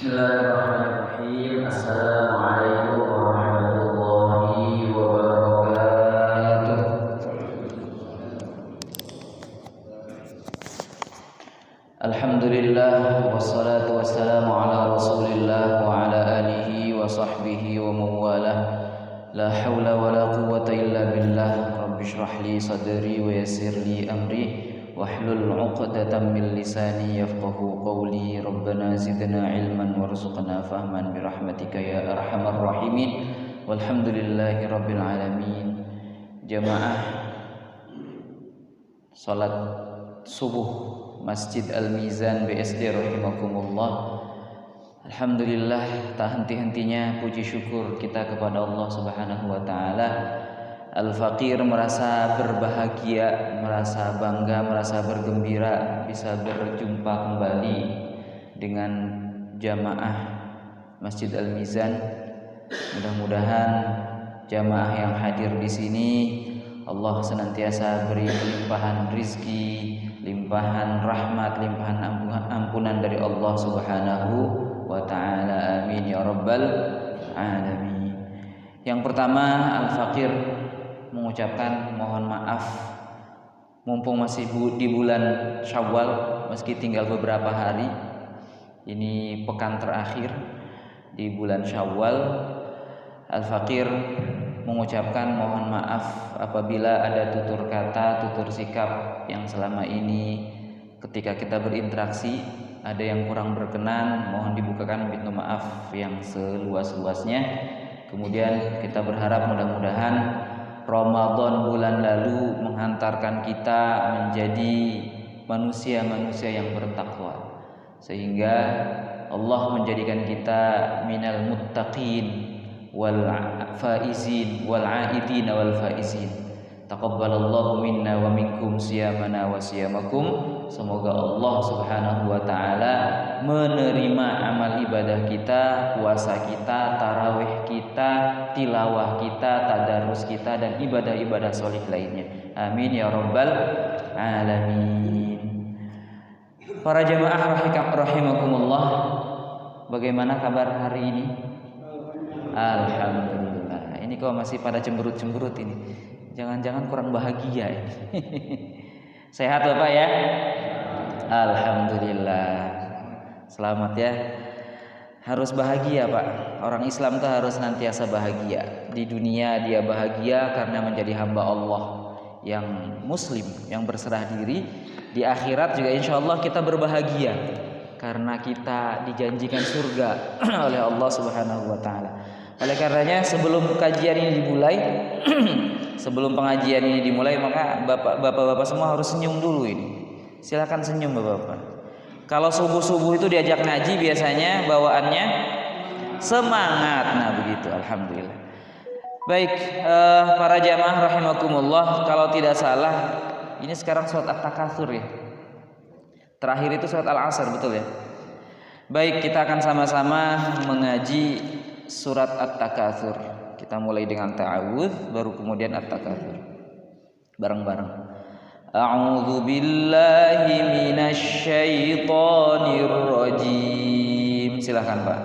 Bismillahirrahmanirrahim. Assalamualaikum warahmatullahi wabarakatuh. Alhamdulillah wassalatu wassalamu ala Rasulillah wa ala alihi wa sahbihi wa mawalah. La haula wa la quwwata illa billah. Rabbi shrah li sadri wa yassir li amri wahlul 'uqdatam min lisani yafqahu qawli. Rabbana zidna ilman warzuqna fahman birahmatika ya arhamar rahimin. Walhamdulillahi rabbil alamin. Jamaah salat subuh Masjid Al-Mizan BSD rahimakumullah. Alhamdulillah, tak henti-hentinya puji syukur kita kepada Allah Subhanahu wa taala. Al-Faqir merasa berbahagia, merasa bangga, merasa bergembira bisa berjumpa kembali dengan jamaah Masjid Al-Mizan. Mudah-mudahan jamaah yang hadir di sini Allah senantiasa beri limpahan rizki, limpahan rahmat, limpahan ampunan dari Allah Subhanahu wa ta'ala. Amin ya rabbal alamin. Yang pertama, Al-Faqir mengucapkan mohon maaf mumpung masih di bulan Syawal, meski tinggal beberapa hari. Ini pekan terakhir di bulan Syawal. Al-Faqir mengucapkan mohon maaf apabila ada tutur kata, tutur sikap yang selama ini ketika kita berinteraksi ada yang kurang berkenan, mohon dibukakan pintu maaf yang seluas-luasnya. Kemudian kita berharap mudah-mudahan Ramadan bulan lalu menghantarkan kita menjadi manusia-manusia yang bertakwa, sehingga Allah menjadikan kita minal muttaqin wal faizin wal aidin wal faizin. Taqabbalallahu minna wa minkum siyamana wa siyamakum. Semoga Allah Subhanahu wa taala menerima amal ibadah kita, puasa kita, tarawih kita, tilawah kita, tadarus kita, dan ibadah-ibadah sholih lainnya. Amin ya rabbal alamin. Para jamaah rahimakumullah, bagaimana kabar hari ini? Alhamdulillah. Ini kok masih pada cemberut-cemberut ini. Jangan-jangan kurang bahagia ini. Sehat Bapak ya? Alhamdulillah. Selamat ya. Harus bahagia Pak. Orang Islam tuh harus senantiasa bahagia. Di dunia dia bahagia karena menjadi hamba Allah yang muslim, yang berserah diri. Di akhirat juga insya Allah kita berbahagia karena kita dijanjikan surga oleh Allah Subhanahu wa taala. Oleh karenanya sebelum kajian ini dimulai sebelum pengajian ini dimulai, maka bapak-bapak semua harus senyum dulu ini. Silakan senyum bapak-bapak. Kalau subuh-subuh itu diajak ngaji biasanya bawaannya semangat. Nah begitu, alhamdulillah. Baik, para jamaah rahimakumullah, kalau tidak salah ini sekarang surat At-Takatsur ya. Terakhir itu surat Al-Asr, betul ya? Baik, kita akan sama-sama mengaji surat At-Takatsur. Kita mulai dengan ta'awudz, baru kemudian At-Takatsur. Bareng-bareng. A'udzu billahi minasy syaithanir rajim. Silakan Pak.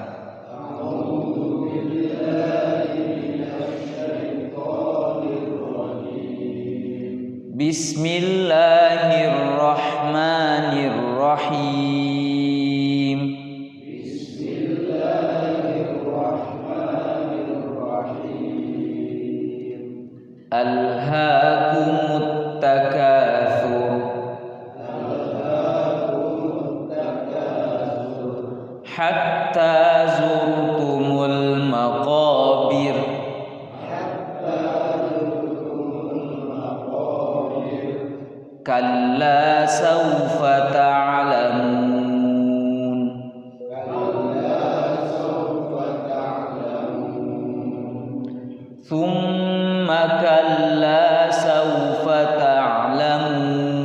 A'udzu billahi minasy syaithanir rajim. Bismillahirrahmanirrahim. Alhaakumut takatsur hatta zurtumul maqabir kalla sawfa ta'lamun thumma kalla sawfa ta'lamun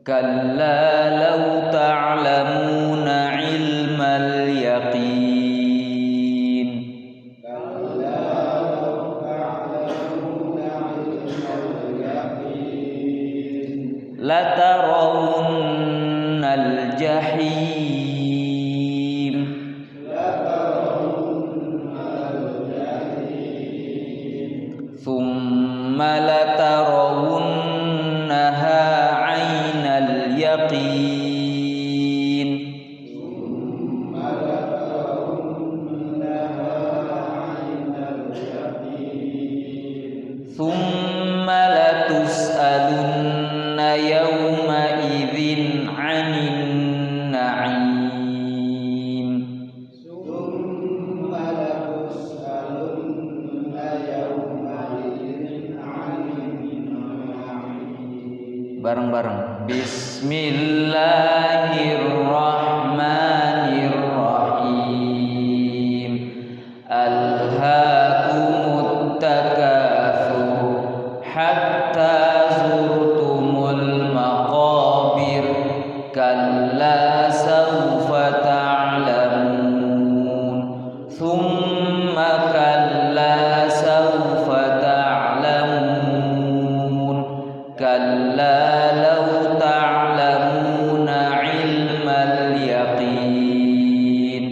kalla law ta'lamuna ilmal yaqin Thumma latarawunnaha 'ainal yaqin. Thumma latus'alunna yawma idzin 'anin na'im. Bareng-bareng. Bismillahirrahmanirrahim. Alhaakumut takatsur hatta zurtumul maqabir. Kalla sawfa ta'lamun. Thumma kalla sawfa ta'lamun. Kalla law ta'lamuna 'ilmal yaqin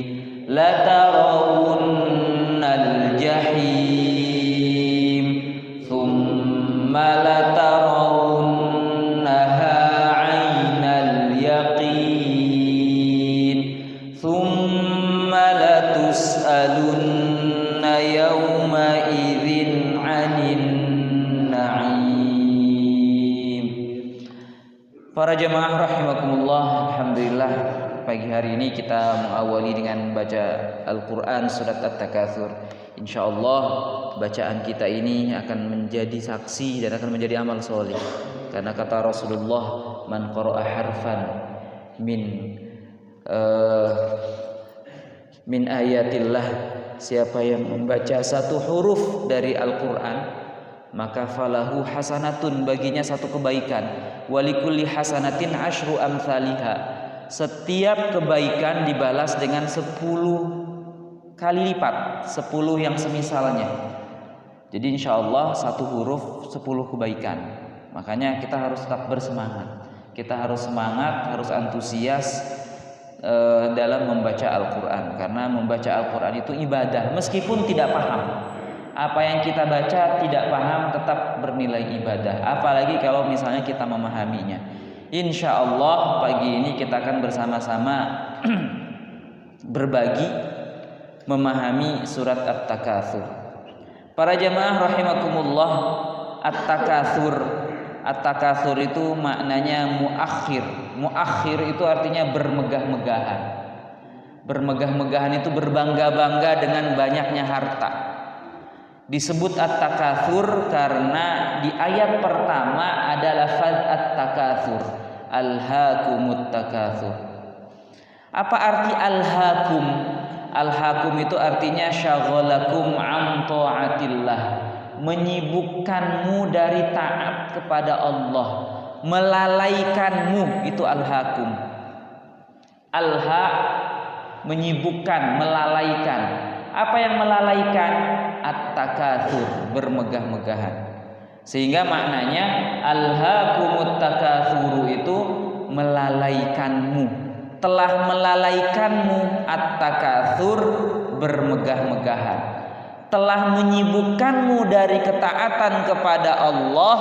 latarawunnal jahim. Thumma latarawunnaha 'ainal yaqin. Thumma latus'alunna yawma idzin 'anin na'im. Para jemaah rahimakumullah, alhamdulillah pagi hari ini kita mengawali dengan baca Al-Quran surat At-Takatsur. Insyaallah bacaan kita ini akan menjadi saksi dan akan menjadi amal soleh. Karena kata Rasulullah, man qara'a harfan min ayatillah, siapa yang membaca satu huruf dari Al-Quran, maka falahu hasanatun, baginya satu kebaikan. Walikulli hasanatin asyru amsalihha, setiap kebaikan dibalas dengan 10 kali lipat, 10 yang semisalnya. Jadi insyaallah satu huruf 10 kebaikan. Makanya kita harus tetap bersemangat. Kita harus semangat, harus antusias dalam membaca Al-Quran. Karena membaca Al-Quran itu ibadah, meskipun tidak paham. Apa yang kita baca tidak paham tetap bernilai ibadah. Apalagi kalau misalnya kita memahaminya. Insya Allah pagi ini kita akan bersama-sama berbagi memahami surat At-Takatsur. Para jamaah rahimakumullah, At-Takatsur itu maknanya muakhir. Muakhir itu artinya bermegah-megahan. Bermegah-megahan itu berbangga-bangga dengan banyaknya harta. Disebut At-Takatsur karena di ayat pertama ada lafaz At-Takatsur, alhaakumut takatsur. Apa arti alhaakum? Alhaakum itu artinya syaghalakum an taatillah, menyibukkanmu dari taat kepada Allah, melalaikanmu, itu alhaakum. Alha menyibukkan, melalaikan. Apa yang melalaikan? At-takatsur, bermegah-megahan. Sehingga maknanya alhaakumut takatsuru itu melalaikanmu, telah melalaikanmu. At-takatsur, bermegah-megahan, telah menyibukkanmu dari ketaatan kepada Allah.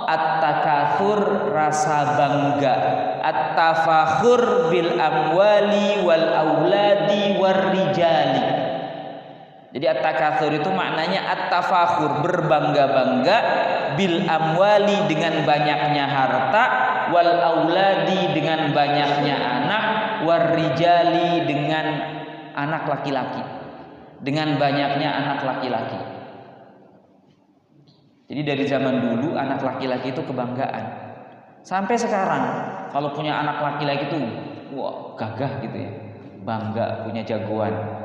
At-takatsur, rasa bangga. At-tafakhur bil amwali wal auladi war rijali. Jadi at-takatsur itu maknanya at-tafakhur, berbangga-bangga, bil amwali, dengan banyaknya harta, wal auladi, dengan banyaknya anak, war rijali, dengan anak laki-laki, dengan banyaknya anak laki-laki. Jadi dari zaman dulu anak laki-laki itu kebanggaan. Sampai sekarang kalau punya anak laki-laki itu wah, gagah gitu ya, bangga, punya jagoan.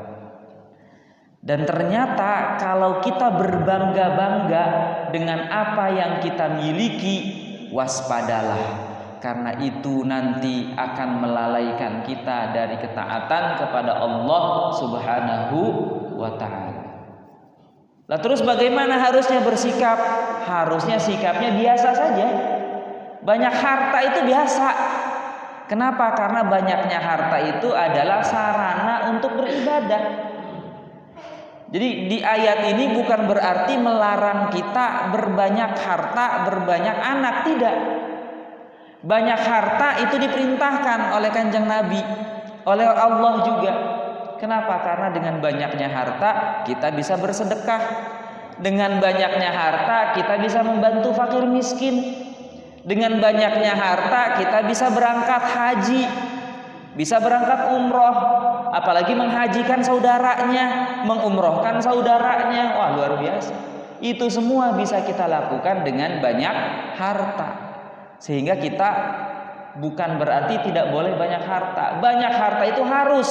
Dan ternyata kalau kita berbangga-bangga dengan apa yang kita miliki, waspadalah, karena itu nanti akan melalaikan kita dari ketaatan kepada Allah Subhanahu wa ta'ala. Lah terus bagaimana harusnya bersikap? Harusnya sikapnya biasa saja. Banyak harta itu biasa. Kenapa? Karena banyaknya harta itu adalah sarana untuk beribadah. Jadi di ayat ini bukan berarti melarang kita berbanyak harta, berbanyak anak, tidak. Banyak harta itu diperintahkan oleh Kanjeng Nabi, oleh Allah juga. Kenapa? Karena dengan banyaknya harta kita bisa bersedekah. Dengan banyaknya harta kita bisa membantu fakir miskin. Dengan banyaknya harta kita bisa berangkat haji, bisa berangkat umroh, apalagi menghajikan saudaranya, mengumrohkan saudaranya. Wah, luar biasa. Itu semua bisa kita lakukan dengan banyak harta. Sehingga kita bukan berarti tidak boleh banyak harta. Banyak harta itu harus,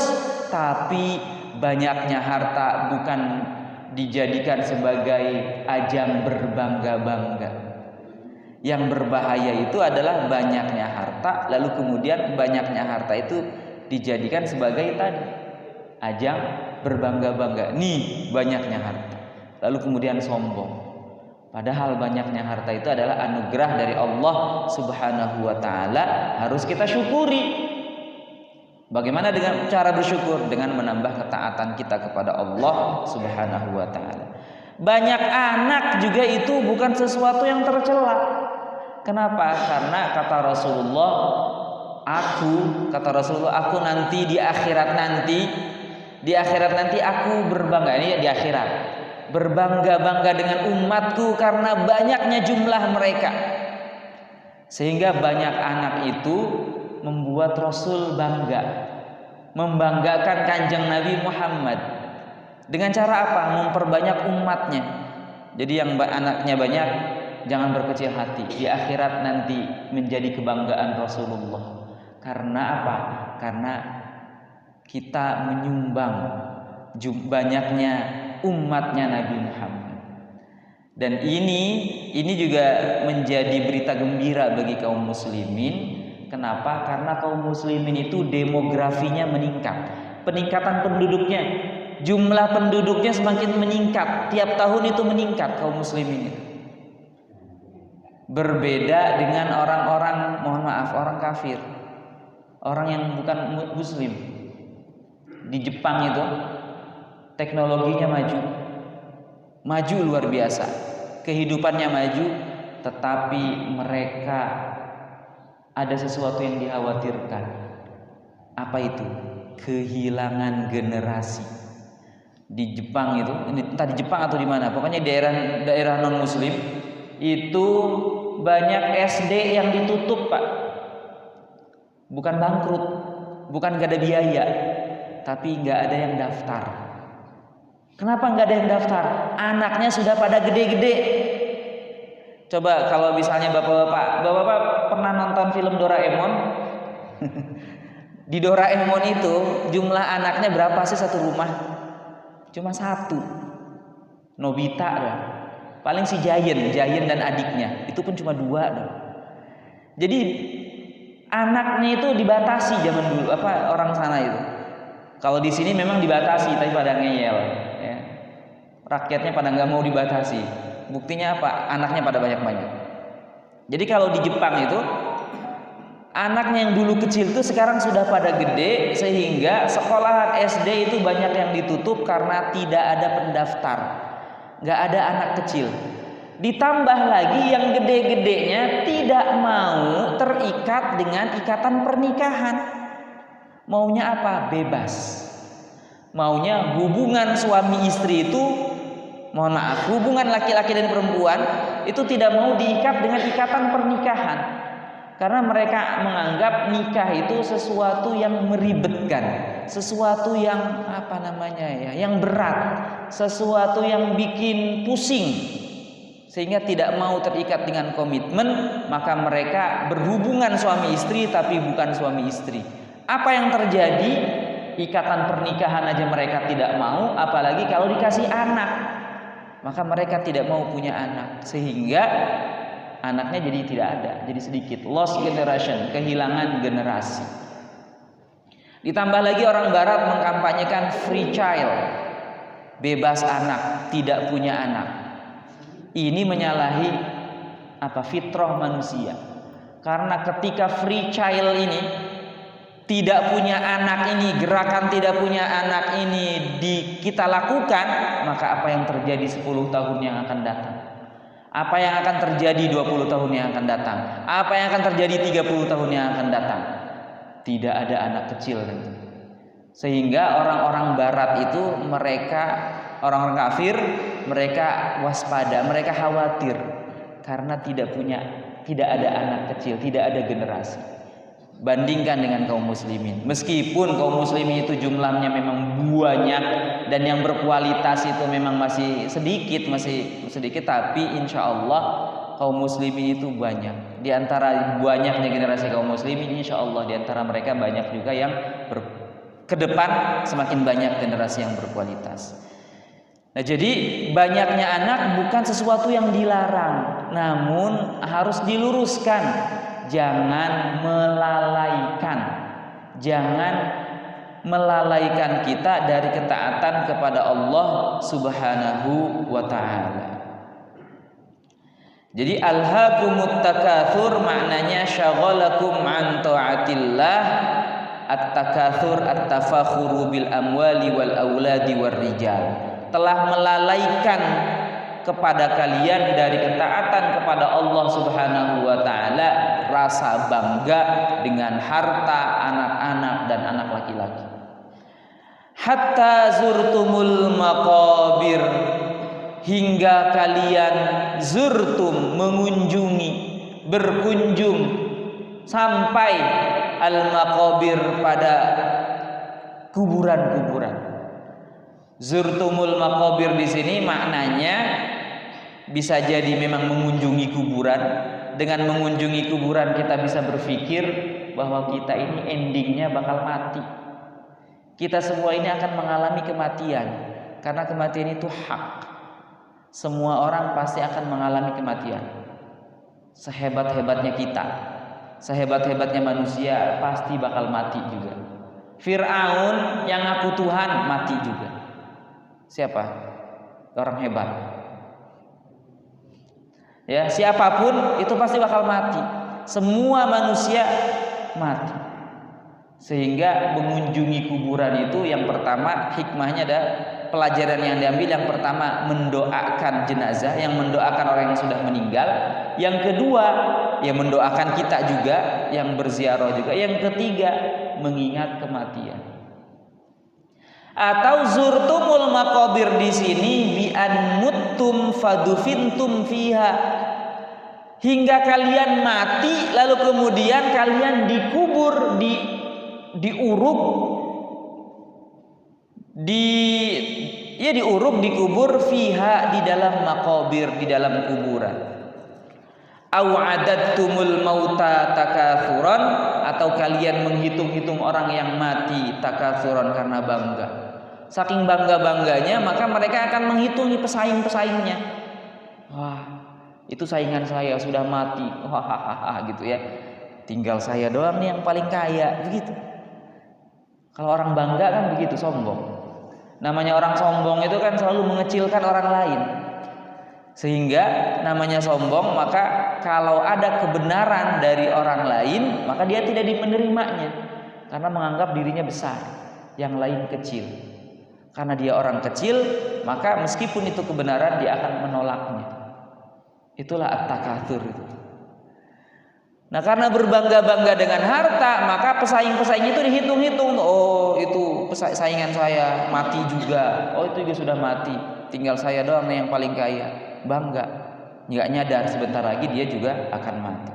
tapi banyaknya harta bukan dijadikan sebagai ajang berbangga-bangga. Yang berbahaya itu adalah banyaknya harta, lalu kemudian banyaknya harta itu dijadikan sebagai tadi ajang berbangga-bangga. Nih banyaknya harta, lalu kemudian sombong. Padahal banyaknya harta itu adalah anugerah dari Allah Subhanahu wa taala, harus kita syukuri. Bagaimana dengan cara bersyukur? Dengan menambah ketaatan kita kepada Allah Subhanahu wa taala. Banyak anak juga itu bukan sesuatu yang tercela. Kenapa? Karena kata Rasulullah, aku nanti di akhirat nanti aku berbangga, ini di akhirat, berbangga-bangga dengan umatku karena banyaknya jumlah mereka. Sehingga banyak anak itu membuat Rasul bangga, membanggakan Kanjeng Nabi Muhammad. Dengan cara apa? Memperbanyak umatnya. Jadi yang anaknya banyak, jangan berkecil hati. Di akhirat nanti menjadi kebanggaan Rasulullah. Karena apa? Karena kita menyumbang banyaknya umatnya Nabi Muhammad. Dan ini juga menjadi berita gembira bagi kaum muslimin. Kenapa? Karena kaum muslimin itu demografinya meningkat. Peningkatan penduduknya, jumlah penduduknya semakin meningkat. Tiap tahun itu meningkat kaum muslimin. Berbeda dengan orang-orang, mohon maaf, orang kafir, orang yang bukan muslim. Di Jepang itu teknologinya maju luar biasa, kehidupannya maju, tetapi mereka ada sesuatu yang dikhawatirkan. Apa itu? Kehilangan generasi. Di Jepang itu, entah di Jepang atau di mana, pokoknya daerah non muslim itu banyak SD yang ditutup, Pak. Bukan bangkrut, bukan gak ada biaya, tapi gak ada yang daftar. Kenapa gak ada yang daftar? Anaknya sudah pada gede-gede. Coba kalau misalnya bapak-bapak pernah nonton film Doraemon? Di Doraemon itu jumlah anaknya berapa sih satu rumah? Cuma satu, Nobita dah. Paling si Giant dan adiknya, itu pun cuma 2 dah. Jadi anaknya itu dibatasi zaman dulu, orang sana itu. Kalau di sini memang dibatasi, tapi pada ngeyel, ya. Rakyatnya pada nggak mau dibatasi. Buktinya apa? Anaknya pada banyak-banyak. Jadi kalau di Jepang itu anaknya yang dulu kecil itu sekarang sudah pada gede, sehingga sekolah SD itu banyak yang ditutup karena tidak ada pendaftar. Nggak ada anak kecil. Ditambah lagi yang gede-gedenya tidak mau terikat dengan ikatan pernikahan. Maunya apa? Bebas. Maunya hubungan suami istri itu, mohon maaf, hubungan laki-laki dan perempuan itu tidak mau diikat dengan ikatan pernikahan. Karena mereka menganggap nikah itu sesuatu yang meribetkan, sesuatu yang yang berat, sesuatu yang bikin pusing, sehingga tidak mau terikat dengan komitmen. Maka mereka berhubungan suami istri tapi bukan suami istri. Apa yang terjadi? Ikatan pernikahan aja mereka tidak mau, apalagi kalau dikasih anak. Maka mereka tidak mau punya anak, sehingga anaknya jadi tidak ada, jadi sedikit, lost generation, kehilangan generasi. Ditambah lagi orang barat mengkampanyekan free child, bebas anak, tidak punya anak. Ini menyalahi fitrah manusia. Karena ketika free child ini, tidak punya anak ini, gerakan tidak punya anak ini kita lakukan, maka apa yang terjadi 10 tahun yang akan datang? Apa yang akan terjadi 20 tahun yang akan datang? Apa yang akan terjadi 30 tahun yang akan datang? Tidak ada anak kecil nanti. Sehingga orang-orang barat itu orang-orang kafir, mereka waspada, mereka khawatir karena tidak ada anak kecil, tidak ada generasi. Bandingkan dengan kaum muslimin. Meskipun kaum muslimin itu jumlahnya memang banyak dan yang berkualitas itu memang masih sedikit, tapi insya Allah kaum muslimin itu banyak. Di antara banyaknya generasi kaum muslimin, insya Allah di antara mereka banyak juga yang ke depan semakin banyak generasi yang berkualitas. Nah, jadi banyaknya anak bukan sesuatu yang dilarang, namun harus diluruskan. Jangan melalaikan kita dari ketaatan kepada Allah Subhanahu wa ta'ala. Jadi alhaakumut takatsur maknanya syaghalakum an taatillah. At-takatsur at-tafakhuru bil amwali wal auladi war rijal. Telah melalaikan kepada kalian dari ketaatan kepada Allah Subhanahu wa ta'ala rasa bangga dengan harta, anak-anak dan anak laki-laki. Hatta zurtumul maqabir, hingga kalian zurtum berkunjung sampai al-maqabir pada kuburan-kuburan. Zurtumul maqabir di sini maknanya bisa jadi memang mengunjungi kuburan. Dengan mengunjungi kuburan kita bisa berpikir bahwa kita ini endingnya bakal mati. Kita semua ini akan mengalami kematian, karena kematian itu hak. Semua orang pasti akan mengalami kematian. Sehebat-hebatnya kita, sehebat-hebatnya manusia pasti bakal mati juga. Fir'aun yang ngaku Tuhan mati juga. Siapa? Orang hebat. Ya, siapapun itu pasti bakal mati. Semua manusia mati. Sehingga mengunjungi kuburan itu yang pertama hikmahnya ada, pelajaran yang diambil yang pertama mendoakan jenazah, yang mendoakan orang yang sudah meninggal. Yang kedua ya mendoakan kita juga yang berziarah juga. Yang ketiga mengingat kematian. Atau zurtumul maqabir di sini bi an muttum fadufintum fiha, hingga kalian mati lalu kemudian kalian dikubur, diuruk dikubur fiha, di dalam maqabir, di dalam kuburan. Aw adattumul mauta takatsuran, atau kalian menghitung-hitung orang yang mati takatsuran karena bangga. Saking bangga-bangganya maka mereka akan menghitungi pesaing-pesaingnya. Wah, itu saingan saya sudah mati. Hahaha gitu ya. Tinggal saya doang nih yang paling kaya, begitu. Kalau orang bangga kan begitu, sombong. Namanya orang sombong itu kan selalu mengecilkan orang lain. Sehingga namanya sombong, maka kalau ada kebenaran dari orang lain, maka dia tidak menerimanya karena menganggap dirinya besar, yang lain kecil. Karena dia orang kecil, maka meskipun itu kebenaran dia akan menolaknya. Itulah at-takatsur itu. Nah, karena berbangga-bangga dengan harta, maka pesaing-pesaing itu dihitung-hitung. Oh, itu saingan saya mati juga. Oh, itu juga sudah mati. Tinggal saya doang yang paling kaya. Bangga, nggak nyadar sebentar lagi dia juga akan mati.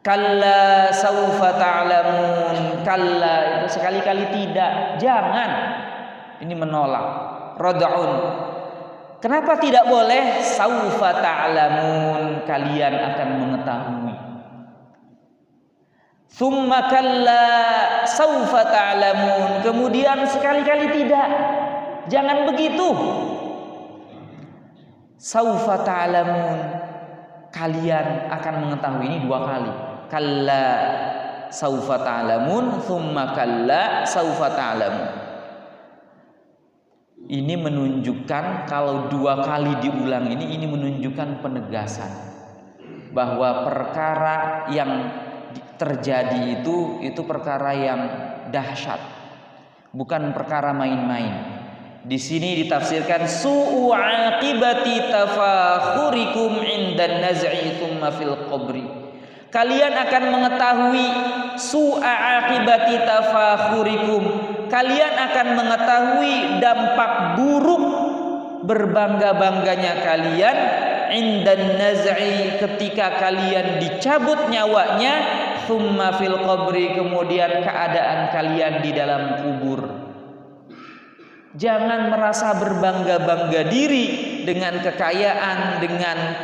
Kalla saufa ta'lamun. Kalla itu sekali-kali tidak, jangan. Ini menolak. Rad'un. Kenapa tidak boleh? Saufa ta'lamun, kalian akan mengetahui. Tsumma kalla saufa ta'lamun, kemudian sekali-kali tidak, jangan begitu. Saufa ta'lamun, kalian akan mengetahui. Ini dua kali. Kalla saufa ta'lamun, tsumma kalla saufa ta'lamun. Ini menunjukkan, kalau dua kali diulang ini menunjukkan penegasan bahwa perkara yang terjadi itu perkara yang dahsyat, bukan perkara main-main. Di sini ditafsirkan su'u aqibati tafakhurikum indan naz'i thumma fil qabri. Kalian akan mengetahui su'a aqibati tafakhurikum. Kalian akan mengetahui dampak buruk berbangga-bangganya kalian indan naz'i, ketika kalian dicabut nyawanya, thumma fil qabri, kemudian keadaan kalian di dalam kubur. Jangan merasa berbangga-bangga diri dengan kekayaan, dengan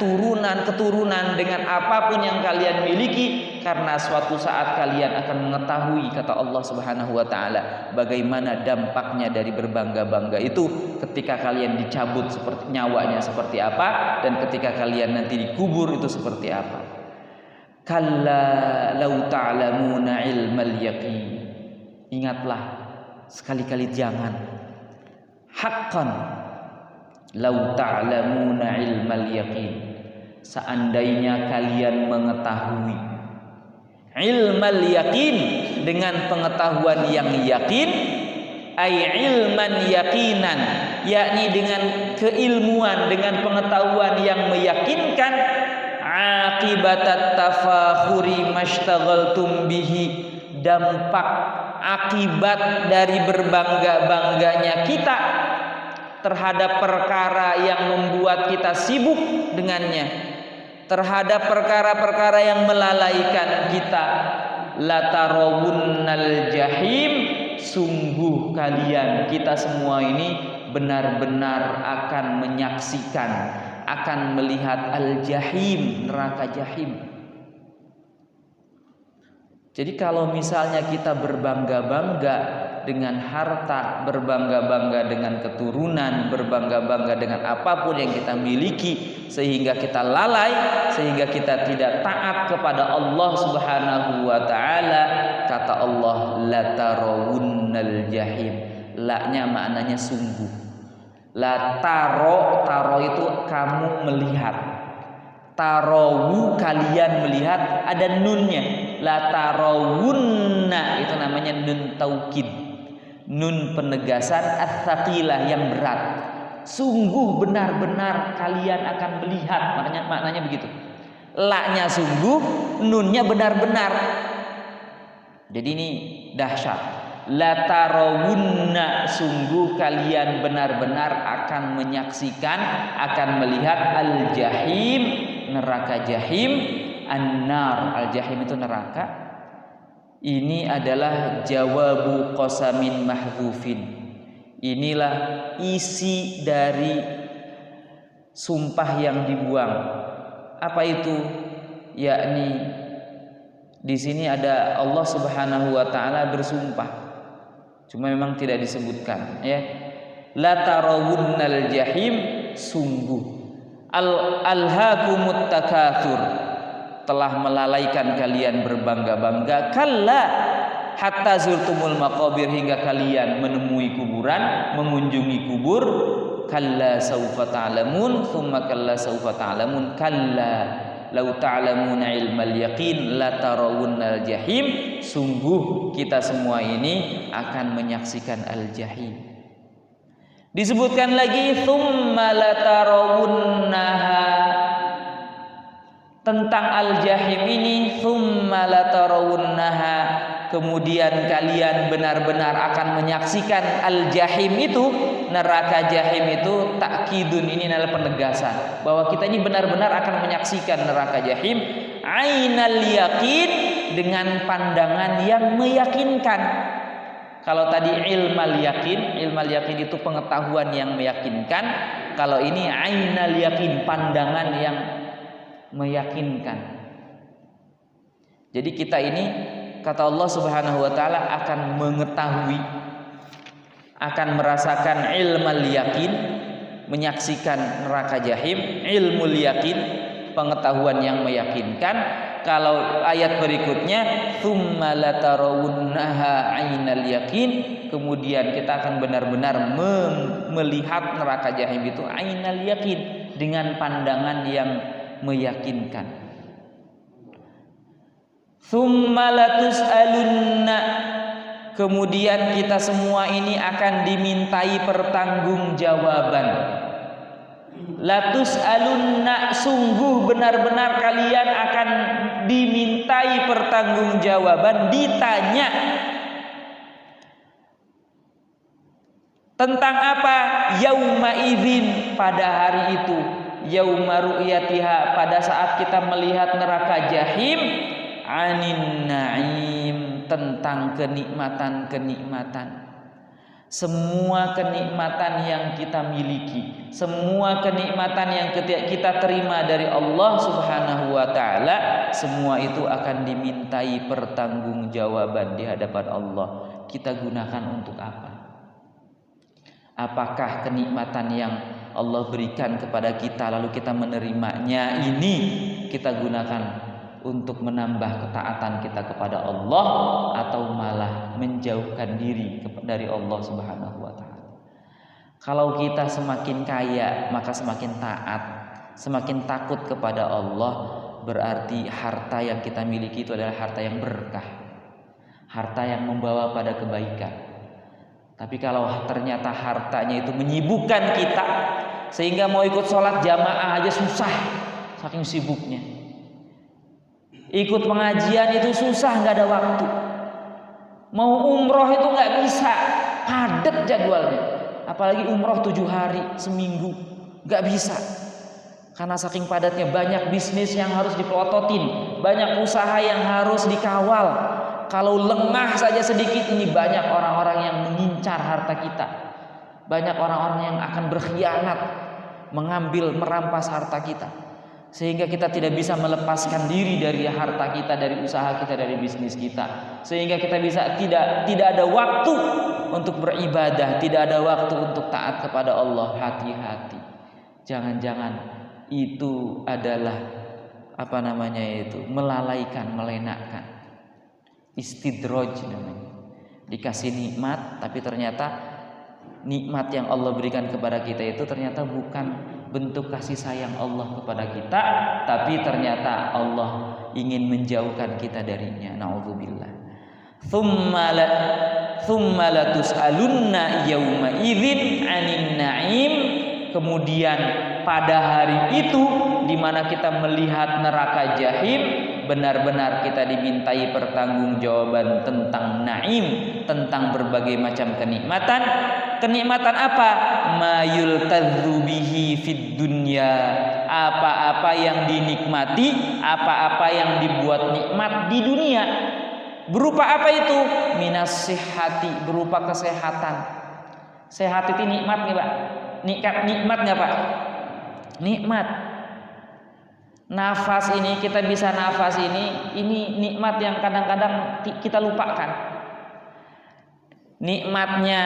keturunan, dengan apapun yang kalian miliki, karena suatu saat kalian akan mengetahui, kata Allah Subhanahu wa taala, bagaimana dampaknya dari berbangga-bangga itu ketika kalian dicabut seperti nyawanya seperti apa, dan ketika kalian nanti dikubur itu seperti apa. Kalla law ta'lamuna ilmal yaqin. Ingatlah, sekali-kali jangan. Haqqan law ta'lamuna ilmal yaqin. Seandainya kalian mengetahui ilmal yaqin, dengan pengetahuan yang yakin, ay ilman yaqinan, yakni dengan keilmuan, dengan pengetahuan yang meyakinkan, aqibatat tafakhuri mashtaghaltum bihi, dampak akibat dari berbangga-bangganya kita terhadap perkara yang membuat kita sibuk dengannya, terhadap perkara-perkara yang melalaikan kita. Latarawunnal jahim, sungguh kalian, kita semua ini benar-benar akan menyaksikan, akan melihat al-jahim, neraka jahim. Jadi kalau misalnya kita berbangga-bangga dengan harta, berbangga-bangga dengan keturunan, berbangga-bangga dengan apapun yang kita miliki, sehingga kita lalai, sehingga kita tidak taat kepada Allah Subhanahu wa taala, kata Allah, latarawunnal jahim. La-nya maknanya sungguh. Taro itu kamu melihat. Tarawu, kalian melihat, ada nunnya. La tarawunna, itu namanya nun taukid, nun penegasan, ats-tsaqilah, yang berat. Sungguh benar-benar kalian akan melihat, maknanya begitu. La-nya sungguh, nunnya benar-benar. Jadi ini dahsyat. La tarawunna, sungguh kalian benar-benar akan menyaksikan, akan melihat al-jahim, neraka jahim. An-nar, al-jahim itu neraka. Ini adalah jawabu qasamin mahdzufin. Inilah isi dari sumpah yang dibuang. Apa itu? Yakni di sini ada Allah Subhanahu wa taala bersumpah. Cuma memang tidak disebutkan, ya. La tarawunnal jahim, sungguh alhaakumut takatsur, telah melalaikan kalian berbangga-bangga. Kalla hatta zurtumul maqabir, hingga kalian menemui kuburan, mengunjungi kubur. Kalla saufa ta'lamun, thumma kalla saufa ta'lamun. Kalla law ta'lamuna ilmal yaqin la tarawunnal jahim, sungguh kita semua ini akan menyaksikan al-jahim. Disebutkan lagi thumma la tarawunnaha, tentang al-jahim ini, thumma la tarawunnaha, kemudian kalian benar-benar akan menyaksikan al-jahim itu, neraka jahim itu. Takkidun, ini adalah penegasan bahwa kita ini benar-benar akan menyaksikan neraka jahim. Ainal yaqin, dengan pandangan yang meyakinkan. Kalau tadi ilmal yakin itu pengetahuan yang meyakinkan. Kalau ini ainal yakin, pandangan yang meyakinkan. Jadi kita ini, kata Allah Subhanahu wa taala, akan mengetahui, akan merasakan ilmal yakin, menyaksikan neraka jahim. Ilmul yakin, pengetahuan yang meyakinkan. Kalau ayat berikutnya tsumma latarawunnaha ainal yakin, kemudian kita akan benar-benar melihat neraka jahim itu ainal yakin, dengan pandangan yang meyakinkan. Tsumma latus'alunna, kemudian kita semua ini akan dimintai pertanggungjawaban. Latus'alunna, sungguh benar-benar kalian akan dimintai pertanggungjawaban, ditanya tentang apa? Yauma idzin, pada hari itu, yauma ru'yatiha, pada saat kita melihat neraka jahim, anin na'im, tentang kenikmatan-kenikmatan. Semua kenikmatan yang kita miliki, semua kenikmatan yang kita terima dari Allah Subhanahu wa taala, semua itu akan dimintai pertanggungjawaban di hadapan Allah. Kita gunakan untuk apa? Apakah kenikmatan yang Allah berikan kepada kita lalu kita menerimanya ini kita gunakan untuk menambah ketaatan kita kepada Allah, atau malah menjauhkan diri dari Allah Subhanahu wa taala? Kalau kita semakin kaya maka semakin taat, semakin takut kepada Allah, berarti harta yang kita miliki itu adalah harta yang berkah, harta yang membawa pada kebaikan. Tapi kalau ternyata hartanya itu menyibukkan kita sehingga mau ikut sholat jamaah aja susah, saking sibuknya. Ikut pengajian itu susah, nggak ada waktu. Mau umroh itu nggak bisa, padat jadwalnya. Apalagi umroh 7 hari, seminggu, nggak bisa. Karena saking padatnya, banyak bisnis yang harus dipelototin, banyak usaha yang harus dikawal. Kalau lengah saja sedikit, ini banyak orang-orang yang mengincar harta kita. Banyak orang-orang yang akan berkhianat, mengambil, merampas harta kita. Sehingga kita tidak bisa melepaskan diri dari harta kita, dari usaha kita, dari bisnis kita. Sehingga kita bisa tidak ada waktu untuk beribadah, tidak ada waktu untuk taat kepada Allah. Hati-hati. Jangan-jangan itu adalah melalaikan, melenakkan. Istidraj namanya. Dikasih nikmat, tapi ternyata nikmat yang Allah berikan kepada kita itu ternyata bukan bentuk kasih sayang Allah kepada kita, tapi ternyata Allah ingin menjauhkan kita darinya. Na'udzubillah. Tsumma latus'alunna yauma idzin 'anin na'im, kemudian pada hari itu di mana kita melihat neraka jahim, benar-benar kita dimintai pertanggungjawaban tentang naim, tentang berbagai macam kenikmatan. Kenikmatan apa? Ma yultadzu bihi fid dunya, apa-apa yang dinikmati, apa-apa yang dibuat nikmat di dunia. Berupa apa itu? Minas sihhati, berupa kesehatan. Sehat itu nikmat nih Pak. Nikmat nggak Pak? Nikmat. Nafas ini, kita bisa nafas ini nikmat yang kadang-kadang kita lupakan. Nikmatnya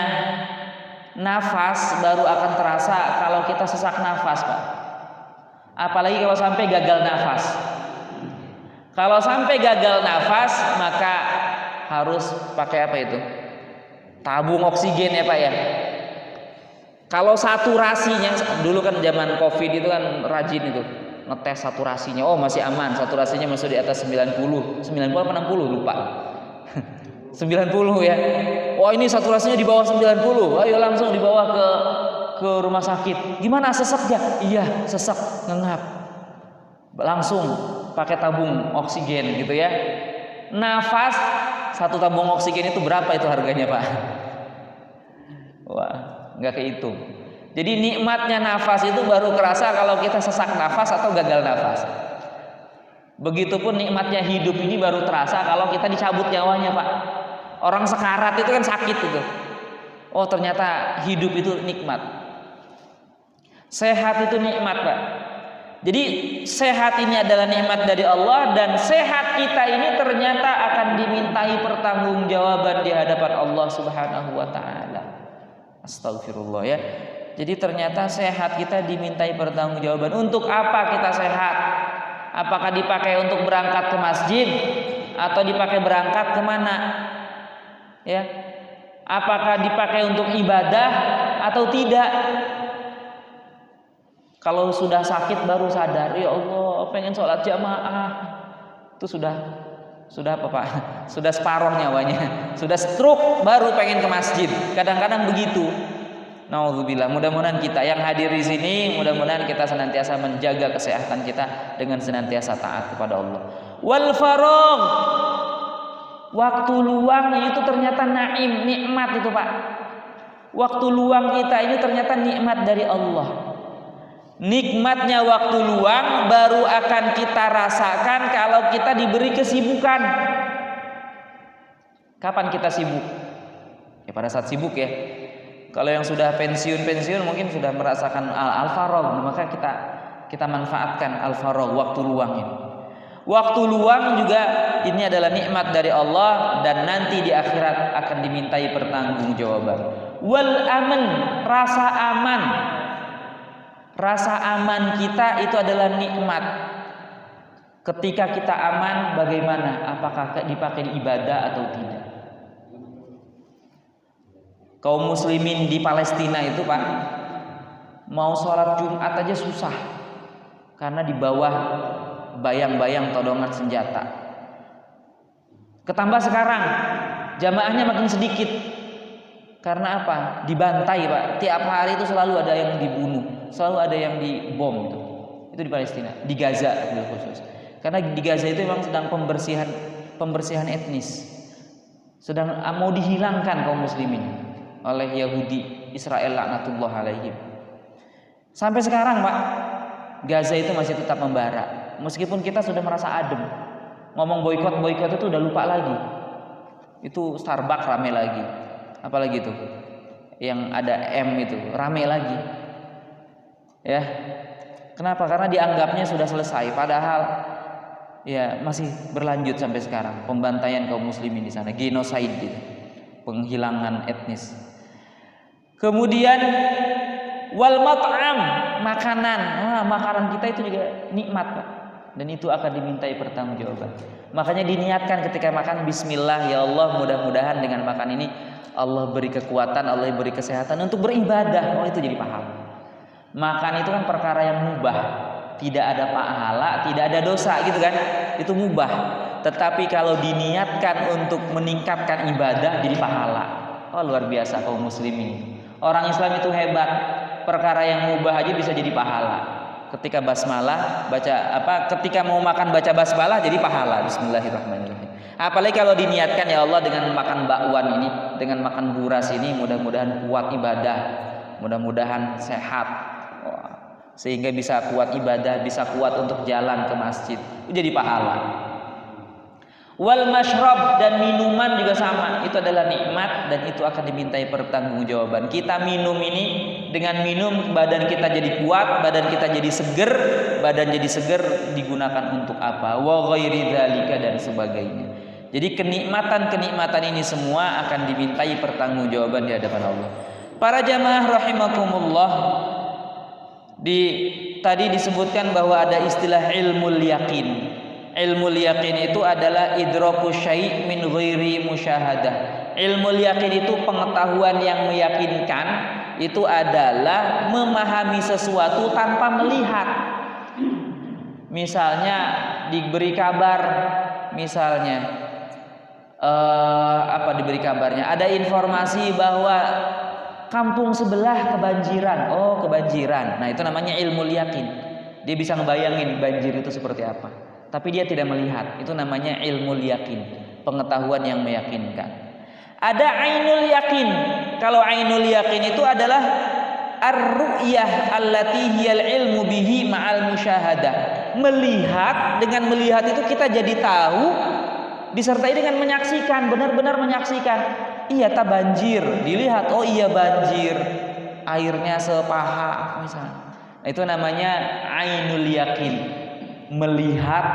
nafas baru akan terasa kalau kita sesak nafas Pak. Apalagi kalau sampai gagal nafas. Kalau sampai gagal nafas maka harus pakai apa itu? Tabung oksigen ya Pak ya. Kalau saturasinya, dulu kan zaman Covid itu kan rajin itu ngetes saturasinya. Oh masih aman, saturasinya masih di atas 90 apa 60 lupa. 90 ya. Wah ini saturasinya di bawah 90. Ayo langsung dibawa ke rumah sakit. Gimana, sesek gak? Iya sesek, ngengap. Langsung pakai tabung oksigen gitu ya. Nafas, satu tabung oksigen itu berapa itu harganya Pak? Wah, nggak kehitung. Jadi nikmatnya nafas itu baru kerasa kalau kita sesak nafas atau gagal nafas. Begitupun nikmatnya hidup ini baru terasa kalau kita dicabut nyawanya Pak. Orang sekarat itu kan sakit itu. Oh ternyata hidup itu nikmat. Sehat itu nikmat Pak. Jadi sehat ini adalah nikmat dari Allah, dan sehat kita ini ternyata akan dimintai pertanggungjawaban di hadapan Allah Subhanahu wa taala. Astagfirullah ya. Jadi ternyata sehat kita dimintai pertanggungjawaban. Untuk apa kita sehat? Apakah dipakai untuk berangkat ke masjid atau dipakai berangkat kemana? Ya. Apakah dipakai untuk ibadah atau tidak? Kalau sudah sakit baru sadar, ya Allah pengen sholat jamaah, itu sudah apa Pak? Sudah separuh nyawanya, sudah stroke baru pengen ke masjid. Kadang-kadang begitu. Nauzubillah. Mudah-mudahan kita yang hadir di sini, mudah-mudahan kita senantiasa menjaga kesehatan kita dengan senantiasa taat kepada Allah. Wal faragh, waktu luang itu ternyata naim, nikmat itu Pak. Waktu luang kita ini ternyata nikmat dari Allah. Nikmatnya waktu luang baru akan kita rasakan kalau kita diberi kesibukan. Kapan kita sibuk? Ya pada saat sibuk ya. Kalau yang sudah pensiun mungkin sudah merasakan al-faragh, maka kita manfaatkan al-faragh, waktu luang ini. Waktu luang juga ini adalah nikmat dari Allah dan nanti di akhirat akan dimintai pertanggungjawaban. Wal aman, rasa aman. Rasa aman kita itu adalah nikmat. Ketika kita aman, bagaimana? Apakah dipakai ibadah atau tidak? Kaum muslimin di Palestina itu Pak, mau sholat Jumat aja susah karena di bawah bayang-bayang todongan senjata. Ketambah sekarang jamaahnya makin sedikit. Karena apa? Dibantai Pak. Tiap hari itu selalu ada yang dibunuh, selalu ada yang dibom itu. Itu di Palestina, di Gaza khusus. Karena di Gaza itu memang sedang pembersihan etnis. Sedang mau dihilangkan kaum muslimin oleh Yahudi Israel laknatullah alaihim. Sampai sekarang Pak, Gaza itu masih tetap membara. Meskipun kita sudah merasa adem. Ngomong boikot itu udah lupa lagi. Itu Starbucks rame lagi. Apalagi itu yang ada M itu rame lagi. Ya. Kenapa? Karena dianggapnya sudah selesai, padahal ya masih berlanjut sampai sekarang pembantaian kaum muslimin di sana, genocide gitu. Penghilangan etnis. Kemudian wal mat'am, makanan. Makanan kita itu juga nikmat, Pak. Dan itu akan dimintai pertanggungjawaban. Makanya diniatkan ketika makan bismillah, ya Allah, mudah-mudahan dengan makan ini Allah beri kekuatan, Allah beri kesehatan untuk beribadah. Oh, itu jadi pahala. Makan itu kan perkara yang mubah, tidak ada pahala, tidak ada dosa gitu kan. Itu mubah. Tetapi kalau diniatkan untuk meningkatkan ibadah jadi pahala. Oh, luar biasa kaum muslimin. Orang Islam itu hebat. Perkara yang mubah aja bisa jadi pahala. Ketika basmalah ketika mau makan baca basmalah jadi pahala. Bismillahirrahmanirrahim. Apalagi kalau diniatkan ya Allah dengan makan bakwan ini, dengan makan buras ini, mudah-mudahan kuat ibadah, mudah-mudahan sehat, sehingga bisa kuat ibadah, bisa kuat untuk jalan ke masjid, itu jadi pahala. Wal mashrab, dan minuman juga sama, itu adalah nikmat dan itu akan dimintai pertanggungjawaban. Kita minum ini, dengan minum badan kita jadi kuat, badan kita jadi seger, badan jadi seger digunakan untuk apa? Wa ghairi dzalika, dan sebagainya. Jadi kenikmatan-kenikmatan ini semua akan dimintai pertanggungjawaban di hadapan Allah. Para jamaah rahimakumullah, tadi disebutkan bahwa ada istilah ilmul yakin. Ilmul yakin itu adalah idraku syai' min ghairi musyahadah. Ilmul yakin itu pengetahuan yang meyakinkan, itu adalah memahami sesuatu tanpa melihat. Misalnya diberi kabar, misalnya diberi kabarnya, ada informasi bahwa kampung sebelah kebanjiran. Oh, kebanjiran. Nah, itu namanya ilmu yakin. Dia bisa ngebayangin banjir itu seperti apa, tapi dia tidak melihat. Itu namanya ilmu yakin, pengetahuan yang meyakinkan. Ada ainul yakin. Kalau ainul yakin itu adalah ar-ru'yah allati hiyal ilmu bihi ma'al musyahadah. Melihat, dengan melihat itu kita jadi tahu, disertai dengan menyaksikan, benar-benar menyaksikan. Iya, tak banjir, dilihat, oh iya banjir, airnya sepaha misalnya. Itu namanya ainul yakin, melihat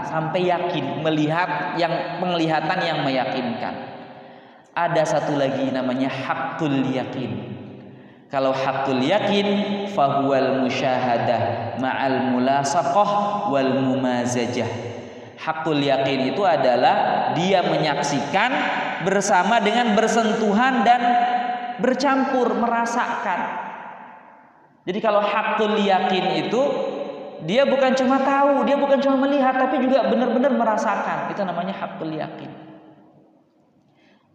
sampai yakin, melihat yang penglihatan yang meyakinkan. Ada satu lagi namanya haqqul yakin. Kalau haqqul yakin fahuwal musyahadah ma'al mulasaqah wal mumazajah. Haqqul yakin itu adalah dia menyaksikan bersama dengan bersentuhan dan bercampur, merasakan. Jadi kalau haqqul yakin itu dia bukan cuma tahu, dia bukan cuma melihat, tapi juga benar-benar merasakan. Itu namanya haqqul yakin.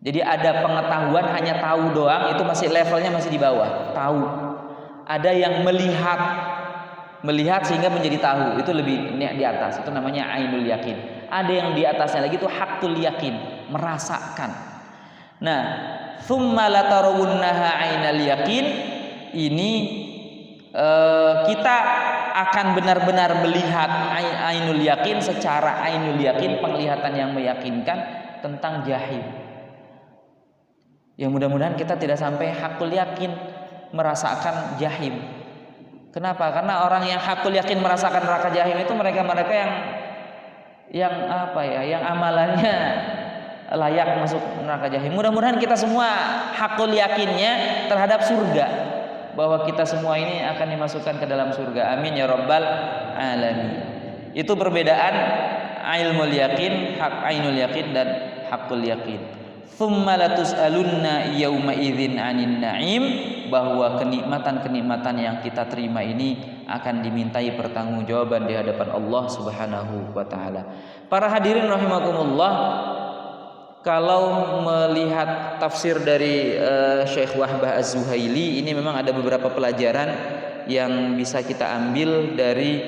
Jadi ada pengetahuan hanya tahu doang, itu masih levelnya masih di bawah, tahu. Ada yang melihat sehingga menjadi tahu, itu lebih di atas, itu namanya ainul yakin. Ada yang di atasnya lagi itu haqqul yakin, merasakan. Nah, tsumma latarawunnaha ainal yakin, ini kita akan benar-benar melihat ainul yakin, secara ainul yakin, penglihatan yang meyakinkan tentang jahim. Ya mudah-mudahan kita tidak sampai haqqul yakin merasakan jahim. Kenapa? Karena orang yang haqqul yakin merasakan neraka jahim itu mereka-mereka yang apa ya? Yang amalannya layak masuk neraka jahim. Mudah-mudahan kita semua haqqul yakinnya terhadap surga, bahwa kita semua ini akan dimasukkan ke dalam surga. Amin ya rabbal alamin. Itu perbedaan ilmul yakin, hak ainul yakin dan haqqul yakin. Tsumma latus'alunna yauma idzin 'anin na'im, bahwa kenikmatan-kenikmatan yang kita terima ini akan dimintai pertanggungjawaban di hadapan Allah Subhanahu wa taala. Para hadirin rahimakumullah, kalau melihat tafsir dari Syekh Wahbah Az-Zuhaili, ini memang ada beberapa pelajaran yang bisa kita ambil dari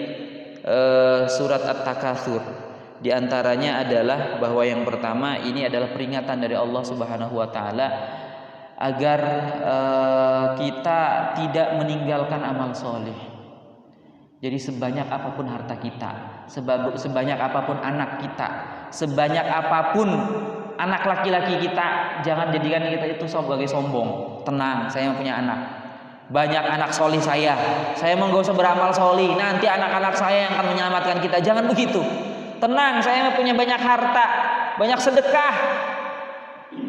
surat At-Takatsur. Di antaranya adalah bahwa yang pertama, ini adalah peringatan dari Allah Subhanahu wa taala agar kita tidak meninggalkan amal soleh. Jadi sebanyak apapun harta kita, sebanyak apapun anak kita, sebanyak apapun anak laki-laki kita, jangan jadikan kita itu sebagai sombong. Tenang, saya punya anak, banyak anak soleh saya mau gak usah beramal soleh, nanti anak-anak saya yang akan menyelamatkan kita. Jangan begitu. Tenang, saya punya banyak harta, banyak sedekah.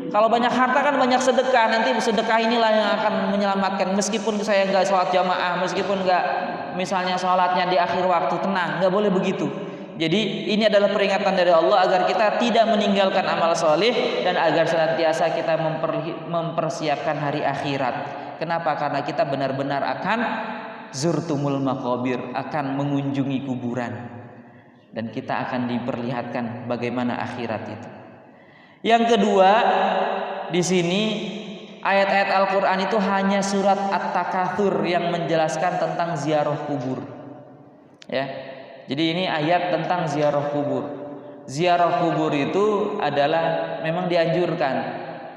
Kalau banyak harta kan banyak sedekah, nanti sedekah inilah yang akan menyelamatkan. Meskipun saya nggak sholat jamaah, meskipun nggak misalnya sholatnya di akhir waktu, tenang, nggak boleh begitu. Jadi ini adalah peringatan dari Allah agar kita tidak meninggalkan amal soleh dan agar senantiasa kita mempersiapkan hari akhirat. Kenapa? Karena kita benar-benar akan zurtumul maqabir, akan mengunjungi kuburan. Dan kita akan diperlihatkan bagaimana akhirat itu. Yang kedua, di sini ayat-ayat Al-Qur'an itu hanya surat At-Takatsur yang menjelaskan tentang ziarah kubur. Ya. Jadi ini ayat tentang ziarah kubur. Ziarah kubur itu adalah memang dianjurkan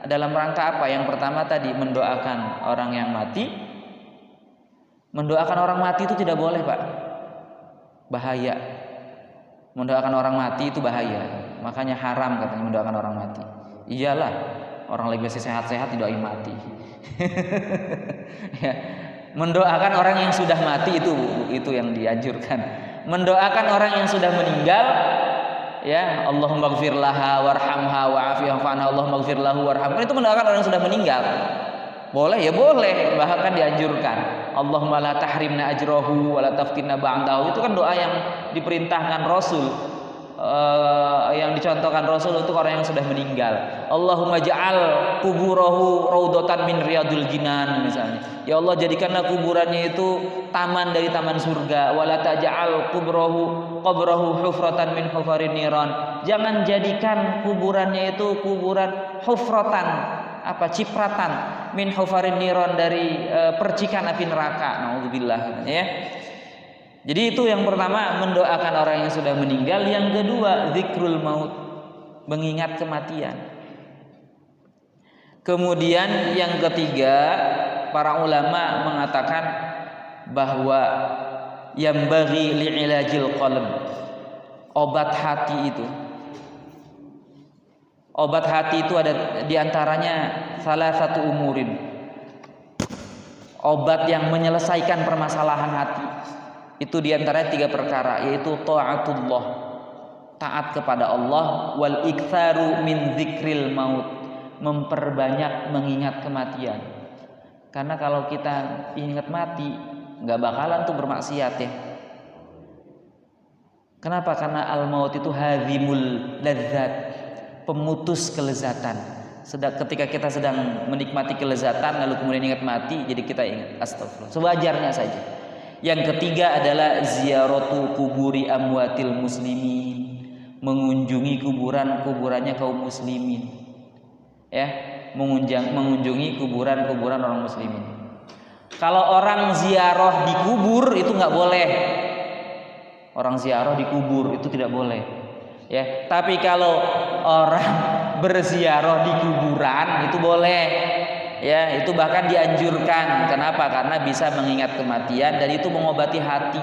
dalam rangka apa? Yang pertama tadi mendoakan orang yang mati. Mendoakan orang mati itu tidak boleh, Pak. Bahaya. Mendoakan orang mati itu bahaya, makanya haram katanya mendoakan orang mati. Iyalah, orang lagi masih sehat-sehat didoain mati. Ya. Mendoakan orang yang sudah mati itu yang dianjurkan. Mendoakan orang yang sudah meninggal, ya, Allahumma ighfir laha warhamha wa'afiha wa'anha, Allahumma ighfir lahu warhamha. Itu mendoakan orang yang sudah meninggal. Boleh ya boleh, bahkan dianjurkan. Allahumma la tahrimna ajrahu wa la taftinna ba'dahu. Itu kan doa yang diperintahkan Rasul, yang dicontohkan Rasul untuk orang yang sudah meninggal. Allahumma ja'al kuburahu raudhatan min riyadil jinan misalnya. Ya Allah, jadikanlah kuburannya itu taman dari taman surga. Wa la taj'al qabrahu hufratan min hufarin niran. Jangan jadikan kuburannya itu kuburan hufratan, cipratan min hufarin niron, dari percikan api neraka. Nauzubillah, ya. Jadi itu yang pertama, mendoakan orang yang sudah meninggal. Yang kedua, zikrul maut, mengingat kematian. Kemudian yang ketiga, para ulama mengatakan bahwa yambaghi li'ilajil qalb, obat hati itu. Obat hati itu ada diantaranya salah satu umurin, obat yang menyelesaikan permasalahan hati itu diantaranya 3 perkara, yaitu ta'atullah, taat kepada Allah, wal iktsaru min dzikril maut, memperbanyak mengingat kematian. Karena kalau kita ingat mati, nggak bakalan tuh bermaksiat ya. Kenapa? Karena al maut itu hadzimul ladzat, pemutus kelezatan. Ketika kita sedang menikmati kelezatan lalu kemudian ingat mati, jadi kita ingat astagfirullah, sewajarnya saja. Yang ketiga adalah ziyaratu kuburi amwatil muslimin, mengunjungi kuburannya kaum muslimin. Ya, mengunjungi kuburan orang muslimin. Kalau orang ziarah di kubur itu nggak boleh. Orang ziarah di kubur itu tidak boleh. Ya, tapi kalau orang berziarah di kuburan itu boleh. Ya, itu bahkan dianjurkan. Kenapa? Karena bisa mengingat kematian dan itu mengobati hati.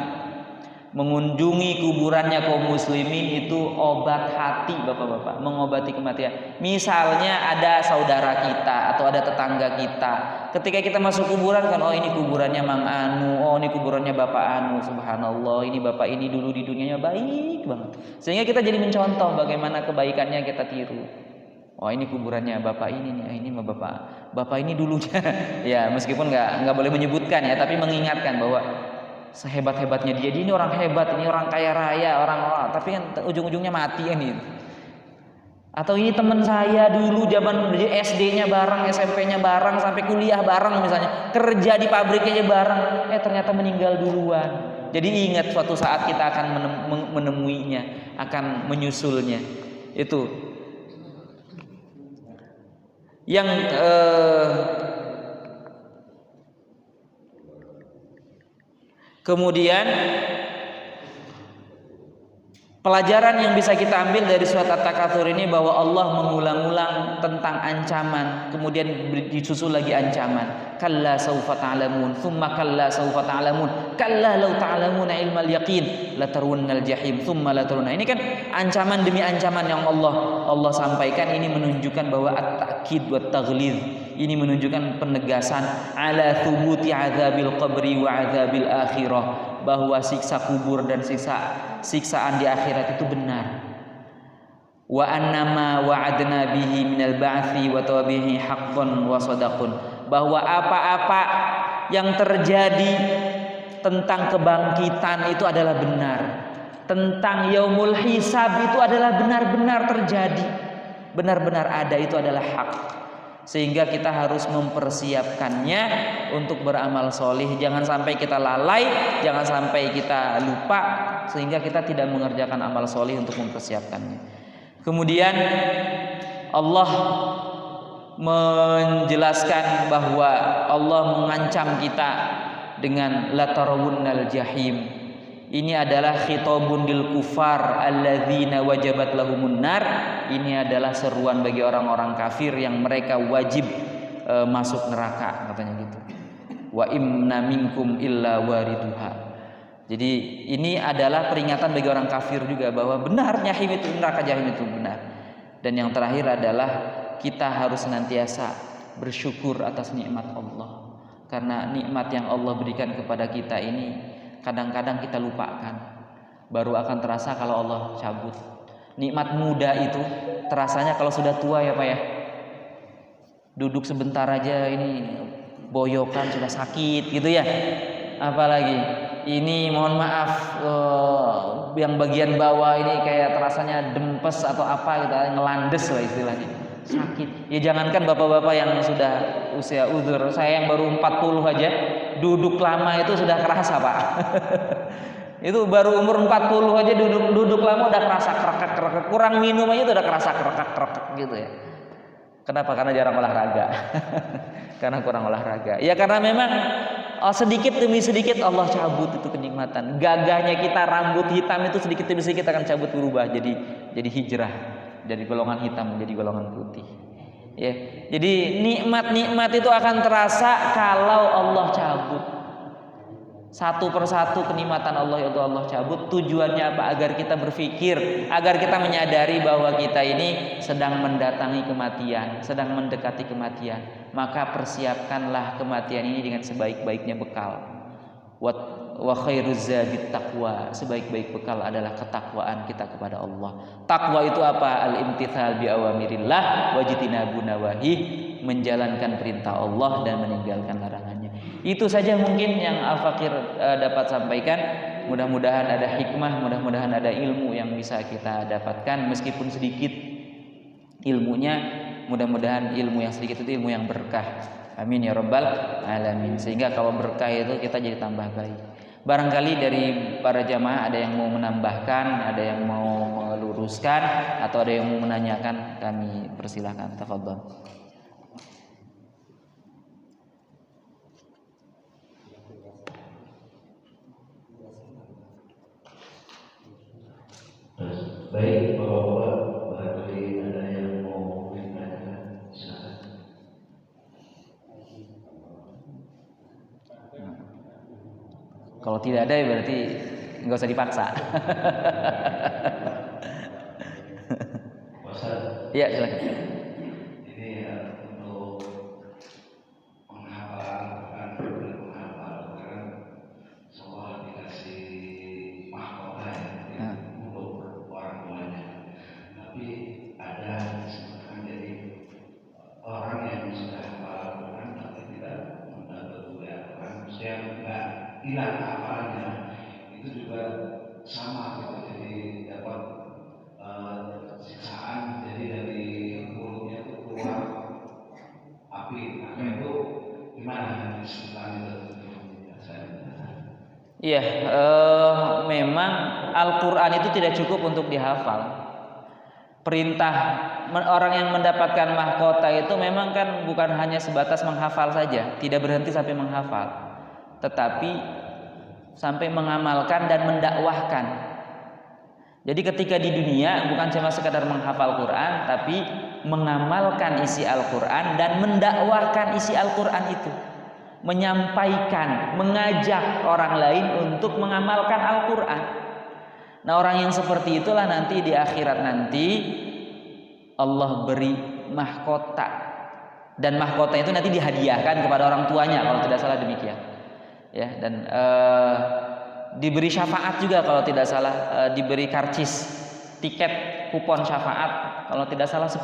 Mengunjungi kuburannya kaum muslimin itu obat hati, Bapak-bapak, mengobati kematian. Misalnya ada saudara kita atau ada tetangga kita, ketika kita masuk kuburan kan, oh ini kuburannya Mang Anu, oh ini kuburannya Bapak Anu, subhanallah, ini Bapak ini dulu di dunianya baik banget. Sehingga kita jadi mencontoh bagaimana kebaikannya kita tiru. Oh ini kuburannya Bapak ini nih, ini mah Bapak ini dulunya. Ya, meskipun nggak boleh menyebutkan ya, tapi mengingatkan bahwa sehebat-hebatnya dia ini orang hebat, ini orang kaya raya, orang tapi kan ujung-ujungnya mati kan gitu. Atau ini teman saya dulu zaman SD-nya bareng, SMP-nya bareng, sampai kuliah bareng misalnya, kerja di pabriknya bareng, ternyata meninggal duluan. Jadi ingat suatu saat kita akan menemuinya, akan menyusulnya. Itu yang kemudian pelajaran yang bisa kita ambil dari surat At-Takatsur ini bahwa Allah mengulang-ulang tentang ancaman, kemudian disusul lagi ancaman. Kalla saufa ta'lamun, tsumma kalla saufa ta'lamun, kalla law ta'lamuna ilmal yaqin latarunnal jahim, tsumma latarunna. Ini kan ancaman demi ancaman yang Allah sampaikan. Ini menunjukkan bahwa at-ta'kid wa taghlidz, ini menunjukkan penegasan ala thubuti azabil qabri wa azabil akhirah, bahwa siksa kubur dan siksaan di akhirat itu benar. Wa annama wa'adna bihi minal ba'thi wa tawabihi haqqan wa sadaqun, bahwa apa-apa yang terjadi tentang kebangkitan itu adalah benar, tentang yaumul hisab itu adalah benar-benar terjadi, benar-benar ada, itu adalah hak. Sehingga kita harus mempersiapkannya untuk beramal solih. Jangan sampai kita lalai, jangan sampai kita lupa, sehingga kita tidak mengerjakan amal solih untuk mempersiapkannya. Kemudian Allah menjelaskan bahwa Allah mengancam kita dengan latarawunnal jahim. Ini adalah khitabun lil kufar alladzina wajabat lahumun nar. Ini adalah seruan bagi orang-orang kafir yang mereka wajib masuk neraka, katanya gitu. Wa inna minkum illa wariduha. Jadi ini adalah peringatan bagi orang kafir juga bahwa benar jahim itu, neraka jahim itu benar. Dan yang terakhir adalah kita harus senantiasa bersyukur atas nikmat Allah. Karena nikmat yang Allah berikan kepada kita ini kadang-kadang kita lupakan. Baru akan terasa kalau Allah cabut. Nikmat muda itu terasanya kalau sudah tua ya Pak ya. Duduk sebentar aja ini boyokan sudah sakit gitu ya. Apalagi ini mohon maaf yang bagian bawah ini kayak terasanya dempes atau apa gitu, ngelandes lah istilahnya, sakit. Ya jangankan bapak-bapak yang sudah usia uzur, saya yang baru 40 aja duduk lama itu sudah kerasa Pak. Itu baru umur 40 aja duduk lama udah kerasa kerekek, kurang minum aja udah kerasa kerekek gitu ya. Kenapa? Karena jarang olahraga. Karena kurang olahraga. Ya karena memang sedikit demi sedikit Allah cabut itu kenikmatan. Gagahnya kita rambut hitam itu sedikit demi sedikit akan cabut, berubah jadi hijrah, dari golongan hitam menjadi golongan putih. Ya. Jadi nikmat-nikmat itu akan terasa kalau Allah cabut. Satu persatu kenikmatan Allah itu Allah cabut. Tujuannya apa? Agar kita berpikir, agar kita menyadari bahwa kita ini sedang mendatangi kematian, sedang mendekati kematian. Maka persiapkanlah kematian ini dengan sebaik-baiknya bekal. Wa khairuz zadit taqwa, sebaik-baik bekal adalah ketakwaan kita kepada Allah. Takwa itu apa? Al-imtithal bi awamirillah wa jitinabu nawahi, menjalankan perintah Allah dan meninggalkan larangannya. Itu saja mungkin yang Al-Fakir dapat sampaikan. Mudah-mudahan ada hikmah, mudah-mudahan ada ilmu yang bisa kita dapatkan meskipun sedikit ilmunya. Mudah-mudahan ilmu yang sedikit itu ilmu yang berkah. Amin ya rabbal alamin. Sehingga kalau berkah itu kita jadi tambah baik. Barangkali dari para jamaah ada yang mau menambahkan, ada yang mau meluruskan, atau ada yang mau menanyakan, kami persilahkan. Tafadhol. Baik, Bapak-bapak, barangkali ada yang mau ditanyakan, silakan. Kalau tidak ada ya berarti nggak usah dipaksa. Iya, silakan. Ini ya untuk menghafal Al-Quran, seolah dikasih mahkota ya, untuk orang tuanya. Tapi ada disebutkan jadi orang yang sudah hafal Al-Quran tapi tidak mendapatkan Al-Quran, maksudnya nggak hilang hafalannya, itu juga sama gitu. Jadi dapat siksaan, jadi dari mulutnya itu keluar api. Maka itu gimana disebutkan itu? Iya, memang Al-Quran itu tidak cukup untuk dihafal. Perintah orang yang mendapatkan mahkota itu memang kan bukan hanya sebatas menghafal saja, tidak berhenti sampai menghafal, tetapi sampai mengamalkan dan mendakwahkan. Jadi ketika di dunia bukan cuma sekadar menghafal Quran, tapi mengamalkan isi Al-Quran dan mendakwahkan isi Al-Quran itu, menyampaikan, mengajak orang lain untuk mengamalkan Al-Quran. Nah, orang yang seperti itulah nanti di akhirat nanti Allah beri mahkota, dan mahkota itu nanti dihadiahkan kepada orang tuanya kalau tidak salah demikian. Ya, dan diberi syafaat juga kalau tidak salah, diberi karcis, tiket kupon syafaat kalau tidak salah 10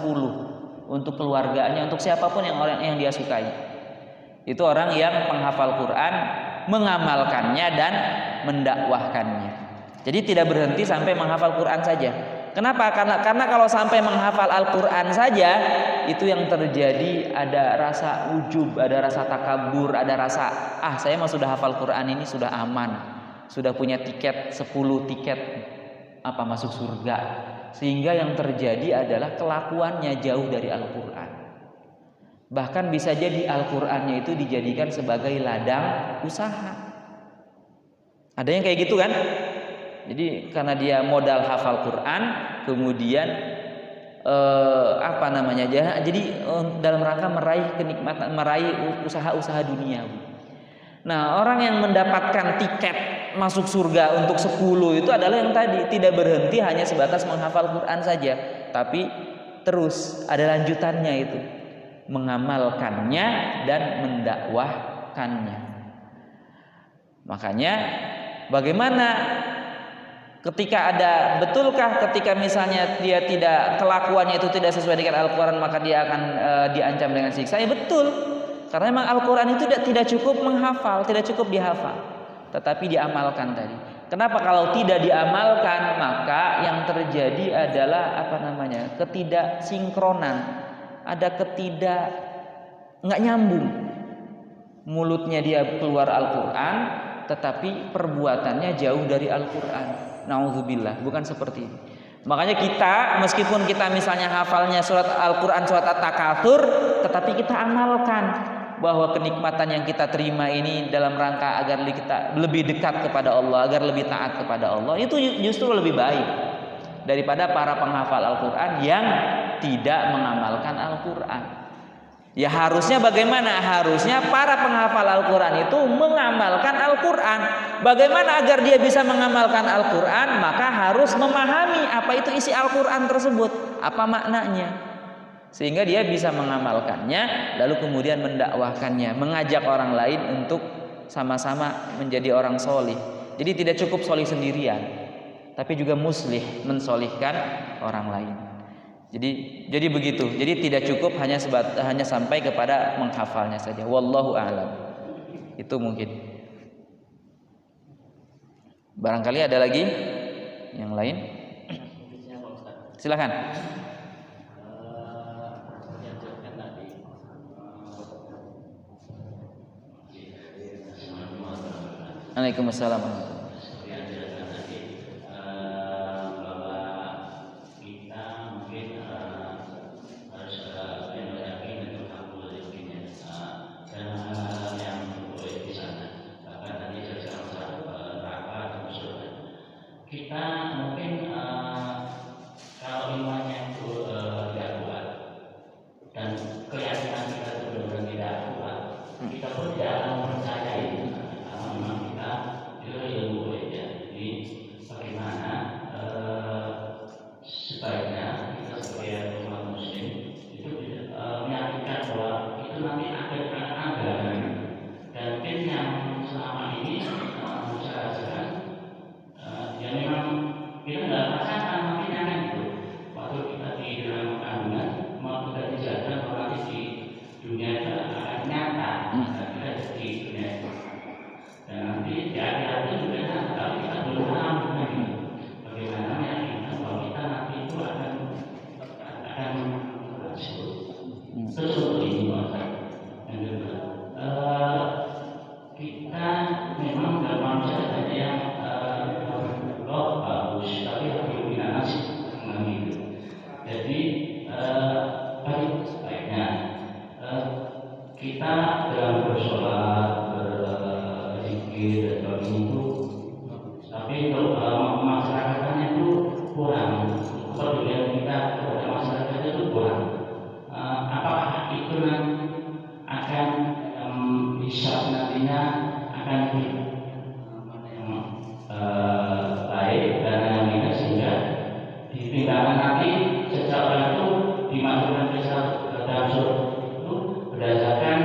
untuk keluarganya, untuk siapapun yang orang yang dia sukai. Itu orang yang menghafal Quran, mengamalkannya dan mendakwahkannya. Jadi tidak berhenti sampai menghafal Quran saja. Kenapa? Karena kalau sampai menghafal Al-Quran saja, itu yang terjadi ada rasa ujub, ada rasa takabur, ada rasa saya mah sudah hafal Quran ini sudah aman, sudah punya tiket 10 tiket masuk surga. Sehingga yang terjadi adalah kelakuannya jauh dari Al-Quran. Bahkan bisa jadi Al-Qurannya itu dijadikan sebagai ladang usaha. Ada yang kayak gitu kan? Jadi karena dia modal hafal Quran, kemudian jadi dalam rangka meraih kenikmatan, meraih usaha-usaha duniawi. Nah, orang yang mendapatkan tiket masuk surga untuk 10 itu adalah yang tadi tidak berhenti hanya sebatas menghafal Quran saja, tapi terus ada lanjutannya, itu mengamalkannya dan mendakwahkannya. Makanya bagaimana ketika betulkah ketika misalnya dia tidak, kelakuannya itu tidak sesuai dengan Al-Quran, maka dia akan diancam dengan siksa? Ya betul, karena memang Al-Quran itu tidak cukup menghafal, tidak cukup dihafal, tetapi diamalkan tadi. Kenapa? Kalau tidak diamalkan, maka yang terjadi adalah ketidaksinkronan, ada nggak nyambung. Mulutnya dia keluar Al-Quran, tetapi perbuatannya jauh dari Al-Quran. Nauzubillah, bukan seperti ini. Makanya kita, meskipun kita misalnya hafalnya surat Al-Quran, surat At-Takatsur, tetapi kita amalkan bahwa kenikmatan yang kita terima ini dalam rangka agar kita lebih dekat kepada Allah, agar lebih taat kepada Allah, itu justru lebih baik daripada para penghafal Al-Quran yang tidak mengamalkan Al-Quran. Ya harusnya bagaimana? Harusnya para penghafal Al-Quran itu mengamalkan Al-Quran. Bagaimana agar dia bisa mengamalkan Al-Quran? Maka harus memahami apa itu isi Al-Quran tersebut, apa maknanya, sehingga dia bisa mengamalkannya, lalu kemudian mendakwahkannya, mengajak orang lain untuk sama-sama menjadi orang solih. Jadi tidak cukup solih sendirian, tapi juga muslih, mensolihkan orang lain. Jadi begitu. Jadi tidak cukup hanya sampai kepada menghafalnya saja. Wallahu a'lam. Itu mungkin. Barangkali ada lagi yang lain? Silakan. Waalaikumsalam. Seperti yang dijelaskan tadi, bahwa kita mungkin harus yakin untuk takut yakinnya dan hal-hal yang boleh di sana. Bahkan tadi saya masalah neraka dan surga. Kita mungkin kalau imannya itu tidak kuat dan keyakinan kita itu benar-benar tidak kuat, kita pun tidak akan mempercayai karena memang kita itu ilmu ya. Jadi bagaimana sebaiknya kita sebagai umat muslim itu meyakinkan bahwa itu nanti ada dan mungkin yang selama ini saya rasakan ya memang kita nggak rasakan makanya kan itu waktu kita di dalam kandungan mau kita dijaga kalau nanti di dunia itu akan nyata kita di dunia itu dan nanti di akhirat itu juga nyata tapi kita belum paham bagaimana meyakinkan bahwa kita nanti itu akan sesuatu ini yang kedua kita memang dalam manusia ada yang roh bagus tapi belum binanas gitu. Jadi baiknya kita dalam bersolat, berzikir dan itu, tapi untuk masyarakatnya itu kurang. Kepedulian kita kepada masyarakat itu kurang. Apakah itu akan bisa nantinya akan baik dan yang ini sehingga ditinggalkan nanti seseorang itu dimasukkan ke dalam surga itu berdasarkan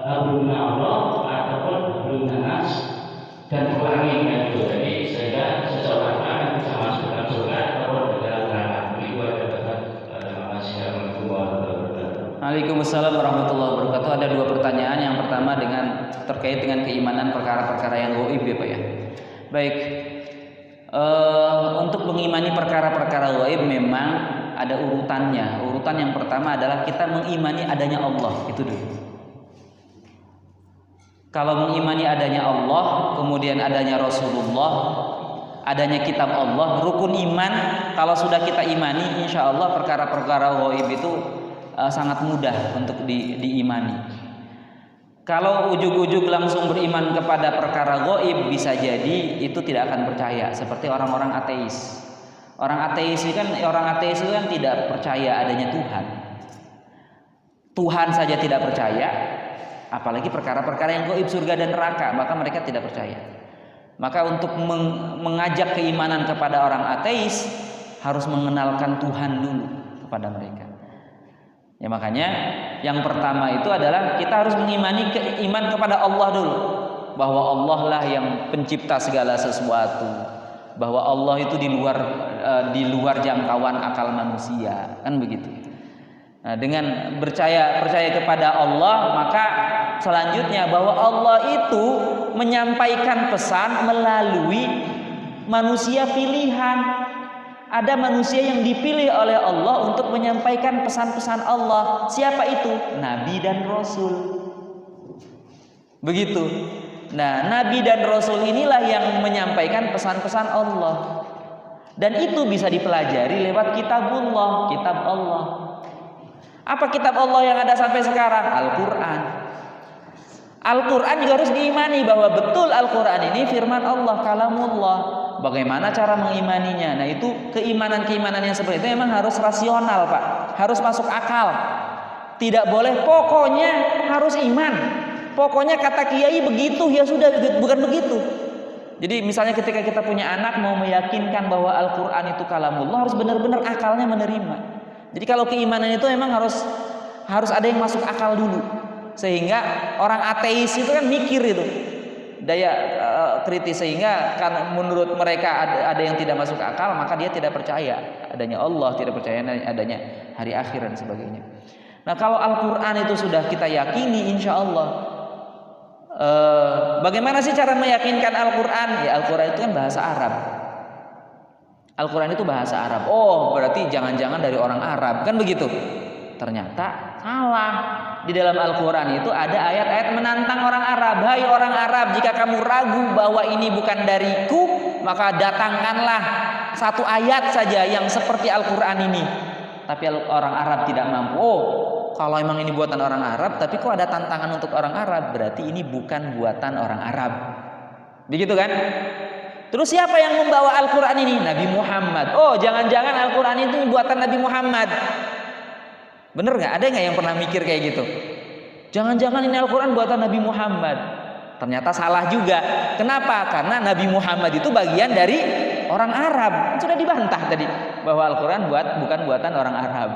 hablum Allah ataupun hablum nas dan kurangi kan itu. Jadi sehingga seseorang akan bisa masuk dalam surga ataupun ke dalam neraka. Itu ada batas. Terima kasih. Assalamualaikum warahmatullahi wabarakatuh. Waalaikumsalam warahmatullahi wabarakatuh. Ada dua pertanyaan. Yang pertama terkait dengan keimanan perkara-perkara yang gaib ya Pak ya. Baik. Untuk mengimani perkara-perkara gaib memang ada urutannya. Urutan yang pertama adalah kita mengimani adanya Allah, itu dulu. Kalau mengimani adanya Allah, kemudian adanya Rasulullah, adanya kitab Allah, rukun iman, kalau sudah kita imani, insya Allah perkara-perkara gaib itu sangat mudah untuk diimani. Kalau ujug-ujug langsung beriman kepada perkara gaib, bisa jadi itu tidak akan percaya, seperti orang-orang ateis. Orang ateis itu kan tidak percaya adanya Tuhan. Tuhan saja tidak percaya, apalagi perkara-perkara yang gaib, surga dan neraka, maka mereka tidak percaya. Maka untuk mengajak keimanan kepada orang ateis harus mengenalkan Tuhan dulu kepada mereka. Ya makanya yang pertama itu adalah kita harus mengimani iman kepada Allah dulu, bahwa Allah lah yang pencipta segala sesuatu, bahwa Allah itu di luar jangkauan akal manusia, kan begitu. Nah, dengan percaya kepada Allah, maka selanjutnya bahwa Allah itu menyampaikan pesan melalui manusia pilihan. Ada manusia yang dipilih oleh Allah untuk menyampaikan pesan-pesan Allah. Siapa itu? Nabi dan Rasul. Begitu. Nah, Nabi dan Rasul inilah yang menyampaikan pesan-pesan Allah. Dan itu bisa dipelajari lewat kitabullah, kitab Allah. Apa kitab Allah yang ada sampai sekarang? Al-Quran. Al-Quran juga harus diimani bahwa betul Al-Quran ini firman Allah, kalamullah. Bagaimana cara mengimaninya? Nah, itu keimanan-keimanan yang seperti itu memang harus rasional, Pak. Harus masuk akal. Tidak boleh pokoknya harus iman. Pokoknya kata kiai begitu, ya sudah, bukan begitu. Jadi misalnya ketika kita punya anak mau meyakinkan bahwa Al-Quran itu kalamullah, harus benar-benar akalnya menerima. Jadi kalau keimanan itu memang harus ada yang masuk akal dulu. Sehingga orang ateis itu kan mikir itu. Daya kritis, sehingga kan menurut mereka ada yang tidak masuk akal, maka dia tidak percaya adanya Allah, tidak percaya adanya hari akhir dan sebagainya. Nah, kalau Al-Quran itu sudah kita yakini, insya Allah. Bagaimana sih cara meyakinkan Al-Quran? Ya, Al-Quran itu kan bahasa Arab. Al-Quran itu bahasa Arab. Oh, berarti jangan-jangan dari orang Arab, kan begitu? Ternyata salah. di dalam Al-Quran itu ada ayat-ayat menantang orang Arab. Hai orang Arab, jika kamu ragu bahwa ini bukan dariku, maka datangkanlah satu ayat saja yang seperti Al-Quran ini. Tapi orang Arab tidak mampu. Oh, kalau emang ini buatan orang Arab, tapi kok ada tantangan untuk orang Arab, berarti ini bukan buatan orang Arab. Begitu kan? Terus siapa yang membawa Al-Quran ini? Nabi Muhammad. Oh, jangan-jangan Al-Quran itu buatan Nabi Muhammad. Bener nggak? Ada nggak yang pernah mikir kayak gitu? Jangan-jangan ini Al-Quran buatan Nabi Muhammad. Ternyata salah juga. Kenapa? Karena Nabi Muhammad itu bagian dari orang Arab. Sudah dibantah tadi bahwa Al-Quran bukan buatan orang Arab.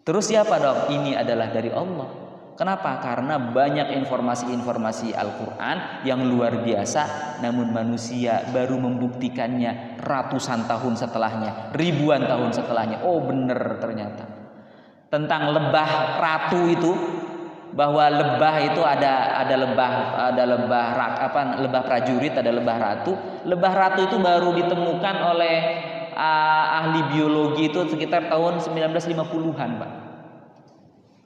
Terus siapa dong? Ini adalah dari Allah. Kenapa? Karena banyak informasi-informasi Al-Quran yang luar biasa, namun manusia baru membuktikannya ratusan tahun setelahnya, ribuan tahun setelahnya. Oh bener ternyata. Tentang lebah ratu itu, bahwa lebah itu ada lebah prajurit, ada lebah ratu. Lebah ratu itu baru ditemukan oleh ahli biologi itu sekitar tahun 1950-an, Pak.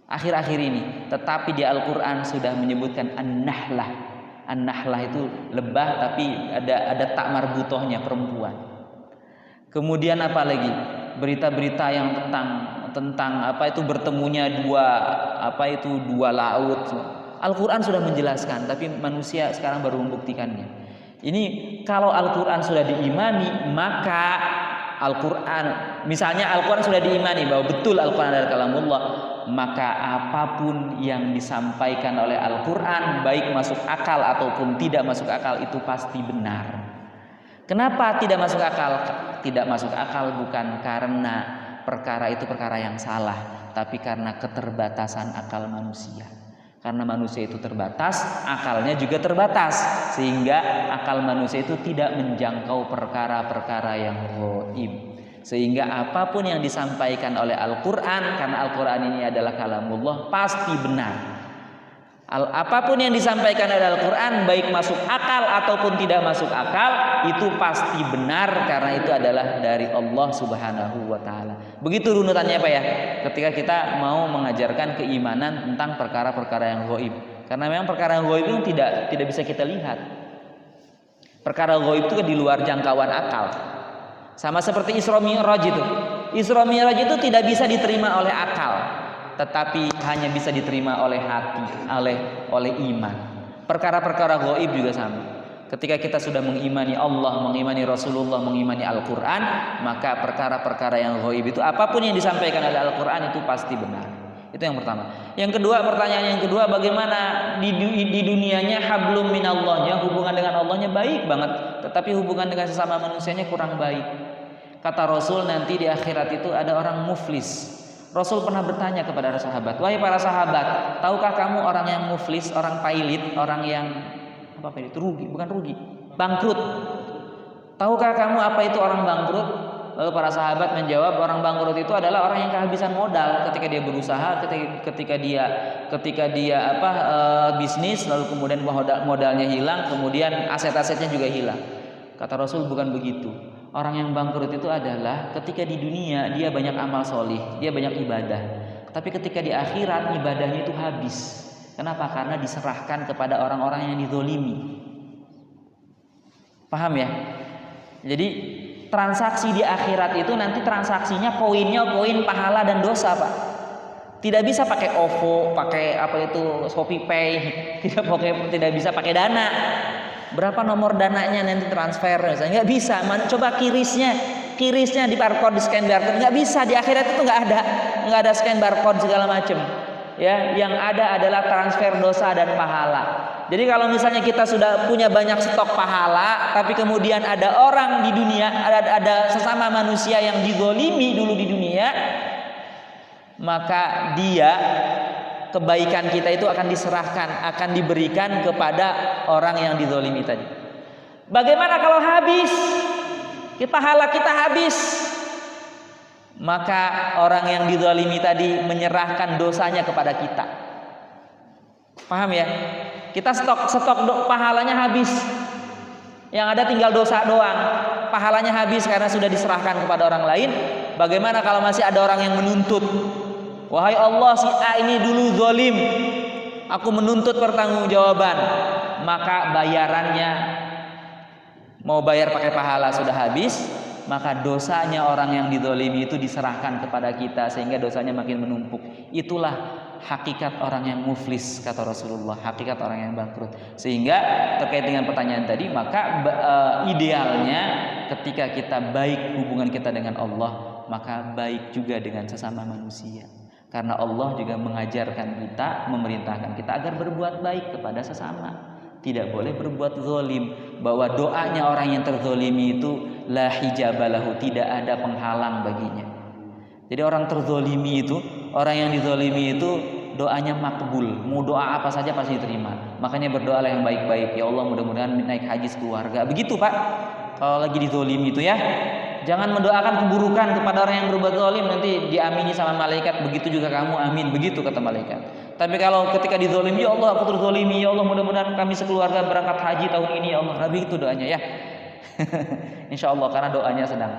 Akhir-akhir ini, tetapi di Al-Quran sudah menyebutkan an-nahlah. An-nahlah itu lebah tapi ada tak marbutohnya, perempuan. Kemudian apa lagi? Berita-berita yang tentang apa itu bertemunya dua laut. Al-Quran sudah menjelaskan, tapi manusia sekarang baru membuktikannya. Ini kalau Al-Quran sudah diimani, maka Al-Quran, misalnya Al-Quran sudah diimani bahwa betul Al-Quran adalah kalamullah, maka apapun yang disampaikan oleh Al-Quran, baik masuk akal ataupun tidak masuk akal, itu pasti benar. Kenapa tidak masuk akal? Tidak masuk akal bukan karena perkara itu perkara yang salah, tapi karena keterbatasan akal manusia. Karena manusia itu terbatas, akalnya juga terbatas, sehingga akal manusia itu tidak menjangkau perkara-perkara yang ghaib. Sehingga apapun yang disampaikan oleh Al-Quran, karena Al-Quran ini adalah kalamullah, pasti benar. Apapun yang disampaikan oleh Al-Quran, baik masuk akal ataupun tidak masuk akal, itu pasti benar, karena itu adalah dari Allah Subhanahu wa Ta'ala. Begitu runutannya Pak ya, ketika kita mau mengajarkan keimanan tentang perkara-perkara yang ghaib. Karena memang perkara yang ghaib itu tidak bisa kita lihat. Perkara ghaib itu di luar jangkauan akal. Sama seperti Isra Mi'raj itu. Isra Mi'raj itu tidak bisa diterima oleh akal, tetapi hanya bisa diterima oleh hati, oleh iman. Perkara-perkara ghaib juga sama. Ketika kita sudah mengimani Allah, mengimani Rasulullah, mengimani Al-Quran, maka perkara-perkara yang ghaib itu, apapun yang disampaikan oleh Al-Quran itu pasti benar. Itu yang pertama. Yang kedua, pertanyaan yang kedua, bagaimana di dunianya hablum minallahnya, hubungan dengan Allahnya baik banget, tetapi hubungan dengan sesama manusianya kurang baik. Kata Rasul, nanti di akhirat itu ada orang muflis. Rasul pernah bertanya kepada para sahabat, wahai para sahabat, tahukah kamu orang yang muflis, orang pailit, orang yang bangkrut? Tahukah kamu apa itu orang bangkrut? Lalu para sahabat menjawab, orang bangkrut itu adalah orang yang kehabisan modal ketika dia berusaha, ketika dia bisnis, lalu kemudian modalnya hilang, kemudian aset-asetnya juga hilang. Kata Rasul, bukan begitu. Orang yang bangkrut itu adalah ketika di dunia dia banyak amal solih, dia banyak ibadah, tapi ketika di akhirat ibadahnya itu habis. Kenapa? Karena diserahkan kepada orang-orang yang dizolimi. Paham ya? Jadi transaksi di akhirat itu nanti transaksinya poin pahala dan dosa, Pak. Tidak bisa pakai OVO, pakai ShopeePay, tidak bisa pakai Dana. Berapa nomor dananya nanti transfer, nggak bisa. Coba kirisnya di barcode, di scan barcode, nggak bisa. Di akhirat itu nggak ada scan barcode segala macam. Ya, yang ada adalah transfer dosa dan pahala. Jadi kalau misalnya kita sudah punya banyak stok pahala, tapi kemudian ada orang di dunia, ada sesama manusia yang dizolimi dulu di dunia, maka kebaikan kita itu akan diserahkan, akan diberikan kepada orang yang dizolimi tadi. Bagaimana kalau habis? Pahala kita habis. Maka orang yang dizalimi tadi menyerahkan dosanya kepada kita. Paham ya? Kita stok pahalanya habis. Yang ada tinggal dosa doang. Pahalanya habis karena sudah diserahkan kepada orang lain. Bagaimana kalau masih ada orang yang menuntut? Wahai Allah, si A ini dulu zalim, aku menuntut pertanggungjawaban. Maka bayarannya, mau bayar pakai pahala sudah habis, maka dosanya orang yang dizalimi itu diserahkan kepada kita sehingga dosanya makin menumpuk. Itulah hakikat orang yang muflis, kata Rasulullah, hakikat orang yang bangkrut. Sehingga terkait dengan pertanyaan tadi, maka idealnya ketika kita baik hubungan kita dengan Allah, maka baik juga dengan sesama manusia. Karena Allah juga mengajarkan kita, memerintahkan kita agar berbuat baik kepada sesama. Tidak boleh berbuat zalim. Bahwa doanya orang yang terzalimi itu la hijabalahu, tidak ada penghalang baginya. Jadi orang terzalimi itu, orang yang dizalimi itu doanya makbul. Mau doa apa saja pasti diterima. Makanya berdoalah yang baik-baik. Ya Allah, mudah-mudahan naik haji sekeluarga. Begitu Pak, kalau lagi dizalimi itu ya. Jangan mendoakan keburukan kepada orang yang berbuat zalim, nanti diamini sama malaikat. Begitu juga kamu, amin. Begitu kata malaikat. Tapi kalau ketika dizalimi, ya Allah aku terzalimi, ya Allah mudah-mudahan kami sekeluarga berangkat haji tahun ini, ya Allah. Begitu doanya ya. Insya Allah, karena doanya sedang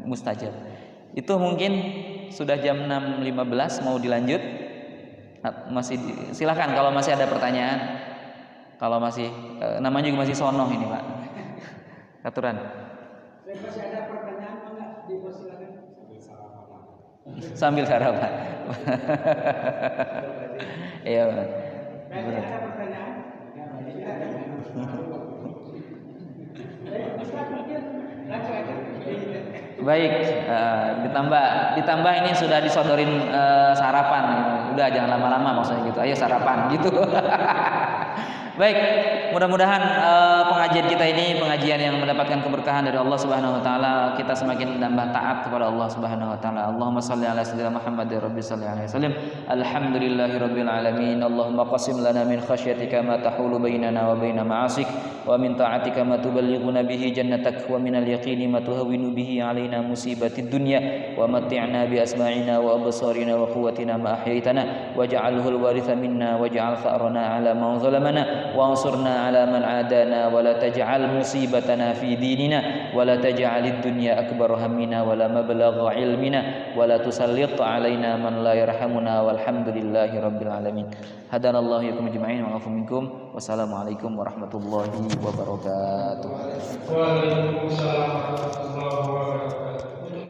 mustajab. Itu mungkin sudah jam 6.15, mau dilanjut? Masih silakan kalau masih ada pertanyaan. Kalau masih namanya juga masih sonoh ini Pak. Aturan. Masih ada pertanyaan enggak? Dipersilakan. Sambil sarapan. Iya. Masih ada pertanyaan? Baik, ditambah ini sudah disodorin sarapan. Udah jangan lama-lama maksudnya gitu. Ayo sarapan gitu. Baik, mudah-mudahan pengajian kita ini pengajian yang mendapatkan keberkahan dari Allah Subhanahu wa taala, kita semakin menambah taat kepada Allah Subhanahu wa taala. Allahumma shalli ala sayyidina Muhammad ya rabbi shalli alaihi wasallam. Alhamdulillahirabbil alamin. Allahumma qasim lana min khasyyatika ma tahulu bainana wa baina ma'asik wa min ta'atika ma tuballighuna bihi jannatak wa min al-yaqini ma tuhawwinu bihi alaina musibatid dunya wa matti'na bi asma'ina wa absarina wa quwwatina ma ahyaitana waj'alhu al-waritha minna waj'al tha'rana ala man zalamana وانصرنا على من عادانا ولا تجعل مصيبتنا في ديننا ولا تجعل الدنيا أكبر همنا ولا مبلغ علمنا ولا تسلط علينا من لا يرحمنا والحمد لله رب العالمين هدانا الله إياكم أجمعين وعفو منكم والسلام عليكم ورحمة الله وبركاته. Waalaikumsalam warahmatullahi wabarakatuh.